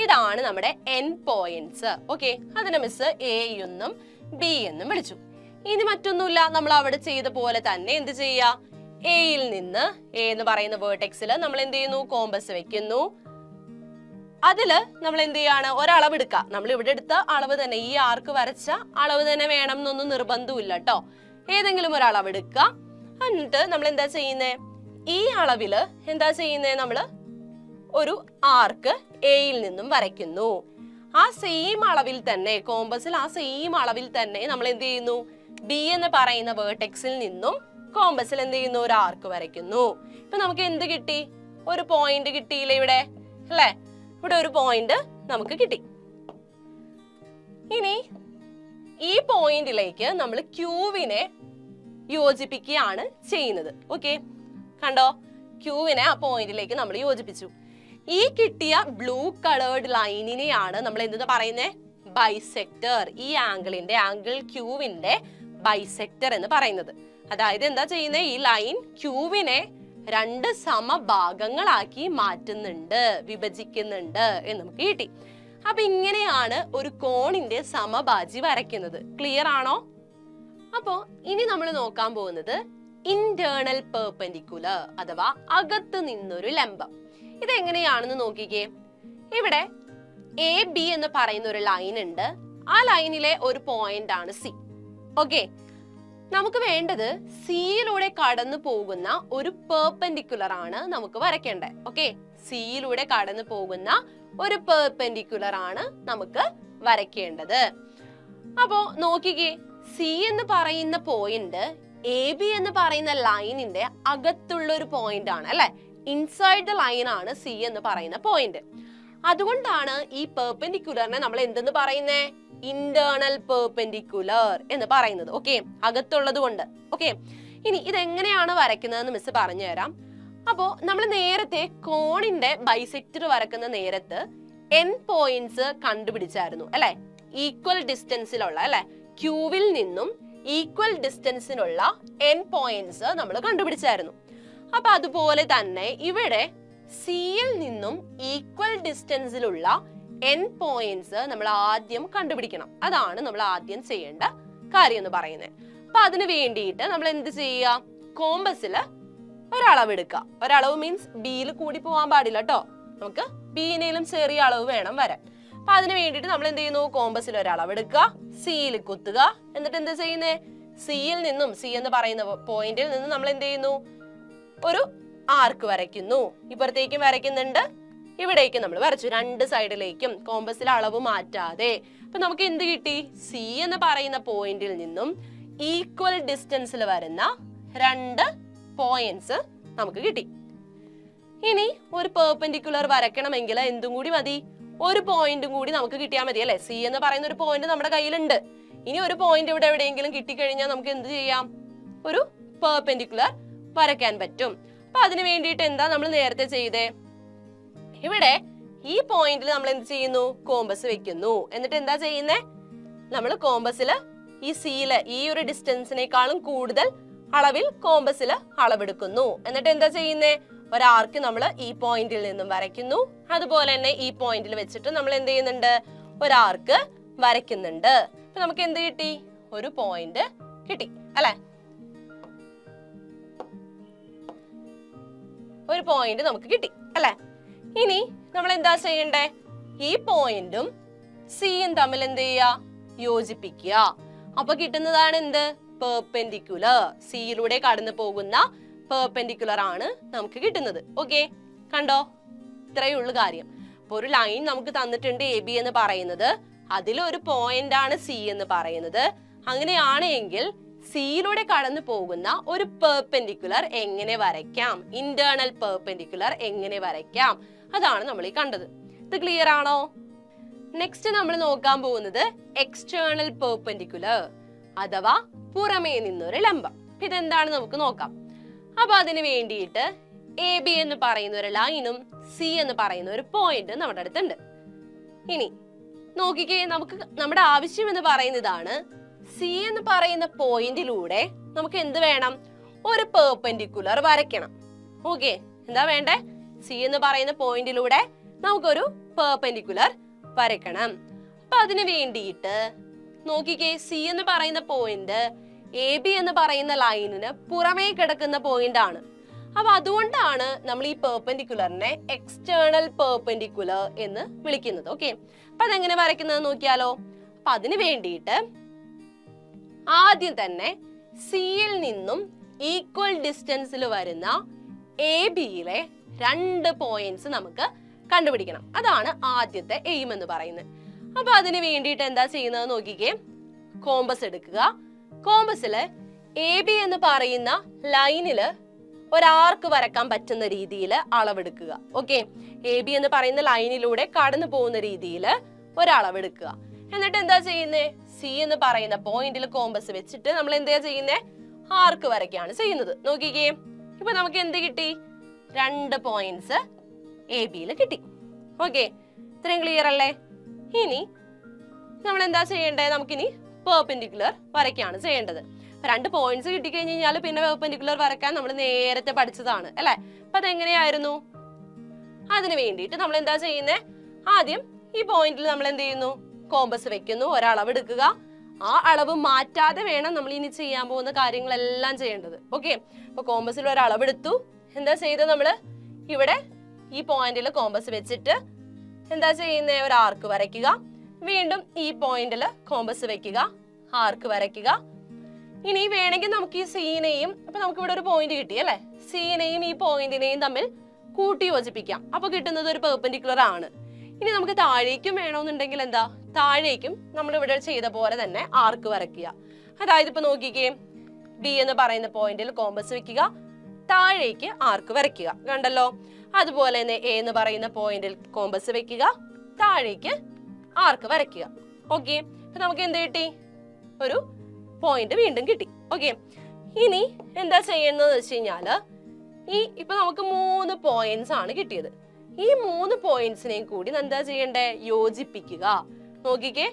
ഇതാണ് നമ്മുടെ എൻ പോയിന്റ്സ്. ഓക്കെ, അതിനെ മിസ് എ എന്നും ബി എന്നും വിളിച്ചു. ഇനി മറ്റൊന്നുമില്ല, നമ്മൾ അവിടെ ചെയ്ത പോലെ തന്നെ എന്ത് ചെയ്യാ? എയിൽ നിന്ന് എ എന്ന് പറയുന്ന വേർട്ടെക്സിൽ നമ്മൾ എന്ത് ചെയ്യുന്നു? കോമ്പസ് വെക്കുന്നു. അതില് നമ്മൾ എന്ത് ചെയ്യാണ്? ഒരളവ് എടുക്കുക. നമ്മൾ ഇവിടെ എടുത്ത അളവ് തന്നെ, ഈ ആർക്ക് വരച്ച അളവ് തന്നെ വേണം എന്നൊന്നും നിർബന്ധമില്ല കേട്ടോ. ഏതെങ്കിലും ഒരു അളവ് എടുക്കുക. എന്നിട്ട് നമ്മൾ എന്താ ചെയ്യുന്നേ? ഈ അളവില് എന്താ ചെയ്യുന്നേ? നമ്മള് ഒരു ആർക്ക് എയിൽ നിന്നും വരയ്ക്കുന്നു. ആ സെയിം അളവിൽ തന്നെ, കോമ്പസിൽ ആ സെയിം അളവിൽ തന്നെ നമ്മൾ എന്ത് ചെയ്യുന്നു? ബി എന്ന് പറയുന്ന വേർട്ടെക്സിൽ നിന്നും കോമ്പസിൽ എന്ത് ചെയ്യുന്നു, ഒരു ആർക്ക് വരയ്ക്കുന്നു. ഇപ്പൊ നമുക്ക് എന്ത് കിട്ടി, ഒരു പോയിന്റ് കിട്ടിയില്ലേ ഇവിടെ, അല്ലെ? ഇവിടെ ഒരു പോയിന്റ് നമുക്ക് കിട്ടി. ഇനി ഈ പോയിന്റിലേക്ക് നമ്മൾ ക്യൂവിനെ യോജിപ്പിക്കുകയാണ് ചെയ്യുന്നത്. ഓക്കെ, കണ്ടോ, ക്യൂവിനെ ആ പോയിന്റിലേക്ക് നമ്മൾ യോജിപ്പിച്ചു. ഈ കിട്ടിയ ബ്ലൂ കളേർഡ് ലൈനിനെയാണ് നമ്മൾ എന്തെന്ന് പറയുന്നത്, ബൈസെക്ടർ. ഈ ആംഗിളിന്റെ, ആംഗിൾ ക്യൂവിന്റെ ബൈസെക്ടർ എന്ന് പറയുന്നത്. അതായത് എന്താ ചെയ്യുന്നത്, ഈ ലൈൻ ക്യൂവിനെ രണ്ട് സമഭാഗങ്ങളാക്കി മാറ്റുന്നുണ്ട്, വിഭജിക്കുന്നുണ്ട് എന്ന് നമുക്ക് കിട്ടി. അപ്പൊ ഇങ്ങനെയാണ് ഒരു കോണിന്റെ സമഭാജി വരയ്ക്കുന്നത്. ക്ലിയർ ആണോ? അപ്പോ ഇനി നമ്മൾ നോക്കാൻ പോകുന്നത് ഇന്റേണൽ പെർപെൻഡിക്കുലർ അഥവാ അകത്ത് നിന്നൊരു ലംബം. ഇതെങ്ങനെയാണെന്ന് നോക്കിക്കേ. ഇവിടെ എ ബി എന്ന് പറയുന്ന ഒരു ലൈൻ ഉണ്ട്. ആ ലൈനിലെ ഒരു പോയിന്റ് ആണ് സി. ഓക്കെ, നമുക്ക് വേണ്ടത് സിയിലൂടെ കടന്നു പോകുന്ന ഒരു പെർപെൻഡിക്കുലർ ആണ് നമുക്ക് വരയ്ക്കേണ്ടത്. ഓക്കെ, സിയിലൂടെ കടന്നു പോകുന്ന ഒരു പെർപെൻഡിക്കുലർ ആണ് നമുക്ക് വരയ്ക്കേണ്ടത്. അപ്പോ നോക്കിക്കേ, സി എന്ന് പറയുന്ന പോയിന്റ് എ ബി എന്ന് പറയുന്ന ലൈനിന്റെ അകത്തുള്ള ഒരു പോയിന്റ് ആണ്, അല്ലെ? ഇൻസൈഡ് ദ ലൈൻ ആണ് സി എന്ന് പറയുന്ന പോയിന്റ്. അതുകൊണ്ടാണ് ഈ പെർപെൻഡിക്കുലറിനെ നമ്മൾ എന്തെന്ന് പറയുന്നേ, ഇന്റേണൽ പെർപെൻഡിക്കുലർ എന്ന് പറയുന്നത്. ഓക്കെ, അകത്തുള്ളത് കൊണ്ട്. ഓക്കെ, ഇനി ഇതെങ്ങനെയാണ് വരയ്ക്കുന്നതെന്ന് മിസ് പറഞ്ഞു തരാം. അപ്പോ നമ്മൾ നേരത്തെ കോണിന്റെ ബൈസെക്ടർ വരക്കുന്ന നേരത്ത് n പോയിന്റ്സ് കണ്ടുപിടിച്ചായിരുന്നു, അല്ലെ? ഈക്വൽ ഡിസ്റ്റൻസിലുള്ള, അല്ലെ? ക്യൂവിൽ നിന്നും ഈക്വൽ ഡിസ്റ്റൻസിനുള്ള n പോയിന്റ്സ് നമ്മൾ കണ്ടുപിടിച്ചായിരുന്നു. അപ്പൊ അതുപോലെ തന്നെ ഇവിടെ സിയിൽ നിന്നും ഈക്വൽ ഡിസ്റ്റൻസിലുള്ള n പോയിന്റ്സ് നമ്മൾ ആദ്യം കണ്ടുപിടിക്കണം. അതാണ് നമ്മൾ ആദ്യം ചെയ്യേണ്ട കാര്യം എന്ന് പറയുന്നത്. അപ്പൊ അതിന് വേണ്ടിയിട്ട് നമ്മൾ എന്ത് ചെയ്യുക, കോമ്പസില് ഒരളവ് എടുക്കുക. ഒരളവ് മീൻസ് ബിയിൽ കൂടി പോകാൻ പാടില്ല കേട്ടോ, നമുക്ക് ബിയിലും ചെറിയ അളവ് വേണം വരാൻ. അപ്പൊ അതിന് വേണ്ടിയിട്ട് നമ്മൾ എന്ത് ചെയ്യുന്നു, കോമ്പസിൽ ഒരളവ് എടുക്കുക, സിയിൽ കുത്തുക. എന്നിട്ട് എന്താ ചെയ്യുന്നേ, സിയിൽ നിന്നും, സി എന്ന് പറയുന്ന പോയിന്റിൽ നിന്ന് നമ്മൾ എന്ത് ചെയ്യുന്നു, ഒരു ആർക്ക് വരയ്ക്കുന്നു. ഇപ്പുറത്തേക്കും വരയ്ക്കുന്നുണ്ട്, ഇവിടേക്കും നമ്മൾ വരച്ചു, രണ്ട് സൈഡിലേക്കും കോമ്പസിൽ അളവ് മാറ്റാതെ. അപ്പൊ നമുക്ക് എന്ത് കിട്ടി, സി എന്ന് പറയുന്ന പോയിന്റിൽ നിന്നും ഈക്വൽ ഡിസ്റ്റൻസിൽ വരുന്ന രണ്ട് പോയിന്റ്സ് നമുക്ക് കിട്ടി. ഇനി ഒരു പെർപെൻഡിക്കുലർ വരയ്ക്കണമെങ്കിൽ എന്തും കൂടി മതി, ഒരു പോയിന്റും കൂടി നമുക്ക് കിട്ടിയാൽ മതി, അല്ലെ? സി എന്ന് പറയുന്ന ഒരു പോയിന്റ് നമ്മുടെ കയ്യിലുണ്ട്. ഇനി ഒരു പോയിന്റ് ഇവിടെ എവിടെയെങ്കിലും കിട്ടിക്കഴിഞ്ഞാൽ നമുക്ക് എന്ത് ചെയ്യാം, ഒരു പെർപെൻഡിക്കുലർ വരയ്ക്കാൻ പറ്റും. അപ്പൊ അതിന് വേണ്ടിയിട്ട് എന്താ നമ്മൾ നേരത്തെ ചെയ്തേ, ഇവിടെ ഈ പോയിന്റിൽ നമ്മൾ എന്ത് ചെയ്യുന്നു, കോമ്പസ് വെക്കുന്നു. എന്നിട്ട് എന്താ ചെയ്യുന്നേ, നമ്മൾ കോമ്പസില് ഈ സിയില് ഈ ഒരു ഡിസ്റ്റൻസിനേക്കാളും കൂടുതൽ അളവിൽ കോമ്പസിൽ അളവെടുക്കുന്നു. എന്നിട്ട് എന്താ ചെയ്യുന്നേ, ഒരാർക്ക് നമ്മൾ ഈ പോയിന്റിൽ നിന്നും വരയ്ക്കുന്നു. അതുപോലെ തന്നെ ഈ പോയിന്റിൽ വെച്ചിട്ട് നമ്മൾ എന്ത് ചെയ്യുന്നുണ്ട്, ഒരാർക്ക് വരയ്ക്കുന്നുണ്ട്. അപ്പൊ നമുക്ക് എന്ത് കിട്ടി, ഒരു പോയിന്റ് കിട്ടി, അല്ലെ? ഒരു പോയിന്റ് നമുക്ക് കിട്ടി, അല്ലെ? ഇനി നമ്മൾ എന്താ ചെയ്യണ്ടേ, ഈ പോയിന്റും സിയും തമ്മിൽ എന്ത് ചെയ്യുക, യോജിപ്പിക്കുക. അപ്പൊ കിട്ടുന്നതാണ് എന്ത്, പെർപെൻഡിക്കുലർ. സിയിലൂടെ കടന്നു പോകുന്ന പെർപെൻഡിക്കുലർ ആണ് നമുക്ക് കിട്ടുന്നത്. ഓക്കെ, കണ്ടോ, ഇത്രയേ ഉള്ളു കാര്യം. അപ്പൊ ഒരു ലൈൻ നമുക്ക് തന്നിട്ടുണ്ട് എ ബി എന്ന് പറയുന്നത്, അതിലൊരു പോയിന്റ് ആണ് സി എന്ന് പറയുന്നത്. അങ്ങനെയാണെങ്കിൽ സിയിലൂടെ കടന്നു പോകുന്ന ഒരു പെർപെൻഡിക്കുലർ എങ്ങനെ വരയ്ക്കാം, ഇന്റേണൽ പെർപെൻഡിക്കുലർ എങ്ങനെ വരയ്ക്കാം, അതാണ് നമ്മൾ ഈ കണ്ടത്. ഇത് ക്ലിയർ ആണോ? നെക്സ്റ്റ് നമ്മൾ നോക്കാൻ പോകുന്നത് എക്സ്റ്റേണൽ പെർപെൻഡിക്കുലർ അഥവാ പുറമേ നിന്നൊരു ലംബം. ഇതെന്താണ് നമുക്ക് നോക്കാം. അപ്പൊ അതിന് വേണ്ടിയിട്ട് എ ബി എന്ന് പറയുന്ന ഒരു ലൈനും സി എന്ന് പറയുന്ന ഒരു പോയിന്റ് നമ്മുടെ അടുത്തുണ്ട്. ഇനി നോക്കിക്കേ, നമുക്ക് നമ്മുടെ ആവശ്യം എന്ന് പറയുന്നതാണ്, സി എന്ന് പറയുന്ന പോയിന്റിലൂടെ നമുക്ക് എന്ത് വേണം, ഒരു പെർപെൻഡിക്കുലർ വരയ്ക്കണം. ഓക്കെ, എന്താ വേണ്ടേ, സി എന്ന് പറയുന്ന പോയിന്റിലൂടെ നമുക്കൊരു പെർപെൻഡിക്കുലർ വരയ്ക്കണം. അപ്പൊ അതിന് വേണ്ടിയിട്ട് നോക്കിക്കേ, സി എന്ന് പറയുന്ന പോയിന്റ് എ ബി എന്ന് പറയുന്ന ലൈനിന് പുറമേ കിടക്കുന്ന പോയിന്റ് ആണ്. അപ്പൊ അതുകൊണ്ടാണ് നമ്മൾ ഈ പെർപെൻഡിക്കുലറിനെ എക്സ്റ്റേണൽ പെർപെൻഡിക്കുലർ എന്ന് വിളിക്കുന്നത്. ഓക്കെ, അപ്പൊ അതെങ്ങനെ വരയ്ക്കുന്നത് നോക്കിയാലോ. അപ്പൊ അതിന് വേണ്ടിയിട്ട് ആദ്യം തന്നെ സിയിൽ നിന്നും ഈക്വൽ ഡിസ്റ്റൻസിൽ വരുന്ന എ ബിയിലെ രണ്ട് പോയിന്റ്സ് നമുക്ക് കണ്ടുപിടിക്കണം. അതാണ് ആദ്യത്തെ എയിം എന്ന് പറയുന്നത്. അപ്പൊ അതിന് വേണ്ടിയിട്ട് എന്താ ചെയ്യുന്നത് നോക്കിക്കേ, കോമ്പസ് എടുക്കുക. കോമ്പസില് എ ബി എന്ന് പറയുന്ന ലൈനില് ഒരാർക്ക് വരക്കാൻ പറ്റുന്ന രീതിയിൽ അളവെടുക്കുക. ഓക്കെ, എ ബി എന്ന് പറയുന്ന ലൈനിലൂടെ കടന്നു പോകുന്ന രീതിയിൽ ഒരളവെടുക്കുക. എന്നിട്ട് എന്താ ചെയ്യുന്നേ, സി എന്ന് പറയുന്ന പോയിന്റിൽ കോമ്പസ് വെച്ചിട്ട് നമ്മൾ എന്താ ചെയ്യുന്നേ, ആർക്ക് വരയ്ക്കാണ് ചെയ്യുന്നത്. നോക്കിക്കേ, ഇപ്പൊ നമുക്ക് എന്ത് കിട്ടി, 2 പോയിന്റ്സ് എ ബിയിൽ കിട്ടി. ഓക്കെ, ഇത്രയും ക്ലിയർ അല്ലേ? ഇനി നമ്മൾ എന്താ ചെയ്യേണ്ടത്, നമുക്കിനി പെർപെൻഡിക്കുലർ വരയ്ക്കാണ് ചെയ്യേണ്ടത്. 2 പോയിന്റ്സ് കിട്ടിക്കഴിഞ്ഞ് കഴിഞ്ഞാൽ പിന്നെ പെർപെൻഡിക്കുലർ വരയ്ക്കാൻ നമ്മൾ നേരത്തെ പഠിച്ചതാണ് അല്ലെ. അപ്പൊ അതെങ്ങനെയായിരുന്നു, അതിന് വേണ്ടിയിട്ട് നമ്മൾ എന്താ ചെയ്യുന്നത്, ആദ്യം ഈ പോയിന്റിൽ നമ്മൾ എന്ത് ചെയ്യുന്നു, കോമ്പസ് വെക്കുന്നു, ഒരളവ് എടുക്കുക. ആ അളവ് മാറ്റാതെ വേണം നമ്മൾ ഇനി ചെയ്യാൻ പോകുന്ന കാര്യങ്ങളെല്ലാം ചെയ്യേണ്ടത്. ഓക്കെ, അപ്പൊ കോമ്പസിൽ ഒരളവെടുത്തു. എന്താ ചെയ്തത്, നമ്മള് ഇവിടെ ഈ പോയിന്റിൽ കോമ്പസ് വെച്ചിട്ട് എന്താ ചെയ്യുന്നത്, ഒരു ആർക്ക് വരയ്ക്കുക. വീണ്ടും ഈ പോയിന്റിൽ കോമ്പസ് വെക്കുക, ആർക്ക് വരയ്ക്കുക. ഇനി വേണമെങ്കിൽ നമുക്ക് ഈ സീനെയും, അപ്പൊ നമുക്ക് ഇവിടെ ഒരു പോയിന്റ് കിട്ടി അല്ലെ, സീനെയും ഈ പോയിന്റിനെയും തമ്മിൽ കൂട്ടി യോജിപ്പിക്കാം. അപ്പൊ കിട്ടുന്നത് ഒരു പെർപെൻഡിക്കുലർ ആണ്. ഇനി നമുക്ക് താഴേക്കും വേണമെന്നുണ്ടെങ്കിൽ എന്താ, താഴേക്കും നമ്മൾ ഇവിടെ ചെയ്ത പോലെ തന്നെ ആർക്ക് വരയ്ക്കുക. അതായത് ഇപ്പൊ നോക്കിക്കേ, ബി എന്ന് പറയുന്ന പോയിന്റിൽ കോമ്പസ് വെക്കുക, താഴേക്ക് ആർക്ക് വരയ്ക്കുക. കണ്ടല്ലോ. അതുപോലെ തന്നെ എ എന്ന് പറയുന്ന പോയിന്റിൽ കോമ്പസ് വെക്കുക, താഴേക്ക് ആർക്ക് വരയ്ക്കുക. ഓക്കെ, അപ്പൊ നമുക്ക് എന്ത് കിട്ടി, ഒരു പോയിന്റ് വീണ്ടും കിട്ടി. ഓക്കെ, ഇനി എന്താ ചെയ്യുന്നത് വെച്ച് കഴിഞ്ഞാല്, ഇപ്പൊ നമുക്ക് 3 പോയിന്റ്സ് ആണ് കിട്ടിയത്. ഈ 3 പോയിന്റ്സിനെയും കൂടി എന്താ ചെയ്യണ്ടേ, യോജിപ്പിക്കുക. നോക്കിക്കേ,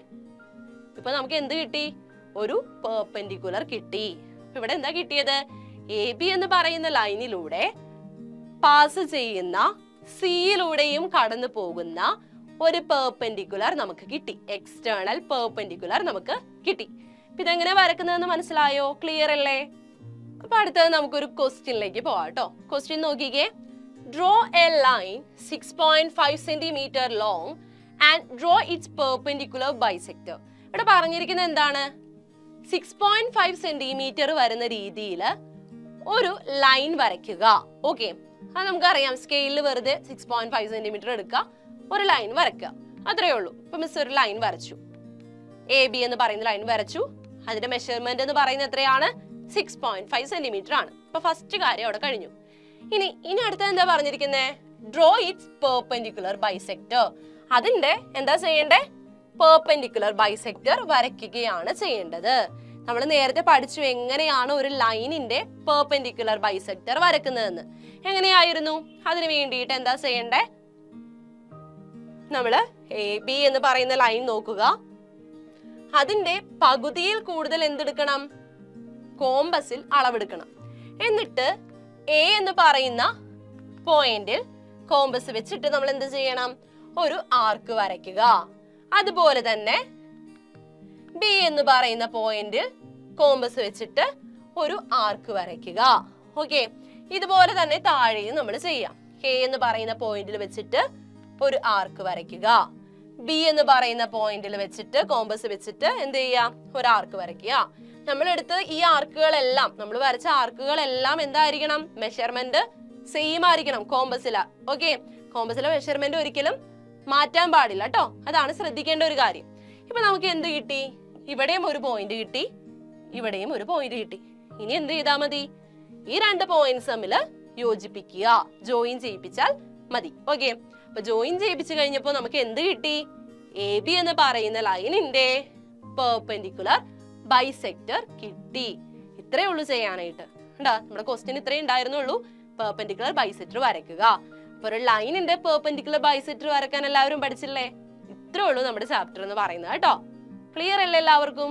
ഇപ്പൊ നമുക്ക് എന്ത് കിട്ടി, ഒരു പെർപെൻഡിക്കുലർ കിട്ടി. ഇവിടെ എന്താ കിട്ടിയത്, എ ബി എന്ന് പറയുന്ന ലൈനിലൂടെ പാസ് ചെയ്യുന്ന സിയിലൂടെയും കടന്നു പോകുന്ന ഒരു പെർപെൻഡിക്കുലർ നമുക്ക് കിട്ടി. എക്സ്റ്റേണൽ പെർപെൻഡിക്കുലർ നമുക്ക് കിട്ടി. ഇതെങ്ങനെ വരക്കുന്നതെന്ന് മനസ്സിലായോ, ക്ലിയർ അല്ലേ? അപ്പൊ അടുത്തത് നമുക്കൊരു ക്വസ്റ്റ്യനിലേക്ക് പോവാം കേട്ടോ. ക്വസ്റ്റ്യൻ നോക്കിക്കേ, draw A line 6.5 centimetre long and draw it's perpendicular bisector. ഇവിടെ പറഞ്ഞിരിക്കുന്നത് എന്താണ്, 6.5 സെന്റിമീറ്റർ വരുന്ന രീതിയിൽ ഒരു ലൈൻ വരയ്ക്കുക. ഓക്കെ, അത് നമുക്കറിയാം, സ്കെയിലിൽ വെറുതെ 6.5 സെന്റിമീറ്റർ എടുക്കുക, ഒരു ലൈൻ വരയ്ക്കുക, അത്രയേ ഉള്ളൂ. ഇപ്പൊ മിസ് ഒരു ലൈൻ വരച്ചു, എ ബി എന്ന് പറയുന്ന ലൈൻ വരച്ചു. അതിന്റെ മെഷർമെന്റ് എന്ന് പറയുന്നത് എത്രയാണ്, 6.5 സെന്റിമീറ്റർ ആണ്. അപ്പൊ ഫസ്റ്റ് കാര്യം അവിടെ കഴിഞ്ഞു. ഇനി അടുത്തത് എന്താ പറഞ്ഞിരിക്കുന്നത്, ഡ്രോ ഇറ്റ്സ് പെർപെൻഡിക്കുലർ ബൈസെക്ടർ. അതിന്റെ എന്താ ചെയ്യേണ്ടേ, പെർപെൻഡിക്കുലർ ബൈസെക്ടർ വരയ്ക്കുകയാണ് ചെയ്യേണ്ടത്. നമ്മൾ നേരത്തെ പഠിച്ചു എങ്ങനെയാണ് ഒരു ലൈനിന്റെ പെർപെൻഡിക്കുലർ ബൈസെക്ടർ വരക്കുന്നതെന്ന്. എങ്ങനെയായിരുന്നു, അതിന് വേണ്ടിയിട്ട് എന്താ ചെയ്യണ്ടേ, നമ്മള് എ ബി എന്ന് പറയുന്ന ലൈൻ നോക്കുക. അതിന്റെ പകുതിയിൽ കൂടുതൽ എന്തെടുക്കണം, കോമ്പസിൽ അളവെടുക്കണം. എന്നിട്ട് എ എന്ന് പറയുന്ന പോയിന്റിൽ കോമ്പസ് വെച്ചിട്ട് നമ്മൾ എന്ത് ചെയ്യണം, ഒരു ആർക്ക് വരയ്ക്കുക. അതുപോലെ തന്നെ ബി എന്ന് പറയുന്ന പോയിന്റിൽ കോമ്പസ് വെച്ചിട്ട് ഒരു ആർക്ക് വരയ്ക്കുക. ഓക്കെ, ഇതുപോലെ തന്നെ താഴെയും നമ്മൾ ചെയ്യാം. എ എന്ന് പറയുന്ന പോയിന്റിൽ വെച്ചിട്ട് ഒരു ആർക്ക് വരയ്ക്കുക, ബി എന്ന് പറയുന്ന പോയിന്റിൽ വെച്ചിട്ട് കോമ്പസ് വെച്ചിട്ട് എന്ത് ചെയ്യാം, ഒരു ആർക്ക് വരയ്ക്കുക. നമ്മളെടുത്ത് ഈ ആർക്കുകളെല്ലാം, നമ്മൾ വരച്ച ആർക്കുകളെല്ലാം എന്തായിരിക്കണം, മെഷർമെന്റ് സെയിം ആയിരിക്കണം കോമ്പസില. ഓക്കെ, കോമ്പസിലെ മെഷർമെന്റ് ഒരിക്കലും മാറ്റാൻ പാടില്ല കേട്ടോ, അതാണ് ശ്രദ്ധിക്കേണ്ട ഒരു കാര്യം. ഇപ്പൊ നമുക്ക് എന്ത് കിട്ടി, ഇവിടെയും ഒരു പോയിന്റ് കിട്ടി, ഇവിടെയും ഒരു പോയിന്റ് കിട്ടി. ഇനി എന്ത് ചെയ്താൽ മതി, ഈ 2 പോയിന്റ്സ് തമ്മിൽ യോജിപ്പിക്കുക, ജോയിൻ ചെയ്യിപ്പിച്ചാൽ മതി. ഓക്കെ, അപ്പൊ ജോയിൻ ചെയ്യിപ്പിച്ചു കഴിഞ്ഞപ്പോ നമുക്ക് എന്ത് കിട്ടി, എ ബി എന്ന് പറയുന്ന ലൈനിന്റെ പെർപെൻഡിക്കുലർ ബൈസെക്ടർ കിട്ടി. ഇത്രേ ഉള്ളൂ ചെയ്യാനായിട്ട്. കണ്ടാ, നമ്മുടെ ക്വസ്റ്റ്യൻ ഇത്രേ ഉണ്ടായിരുന്നുള്ളൂ, പെർപെൻഡിക്കുലർ ബൈസെക്ടർ വരയ്ക്കുക. അപ്പൊ ഒരു ലൈനിന്റെ പെർപെൻഡിക്കുലർ ബൈസെക്ടർ വരക്കാൻ എല്ലാവരും പഠിച്ചില്ലേ? ഇത്രേ ഉള്ളൂ നമ്മുടെ ചാപ്റ്റർ എന്ന് പറയുന്നത് കേട്ടോ. ക്ലിയർ അല്ലേ എല്ലാവർക്കും?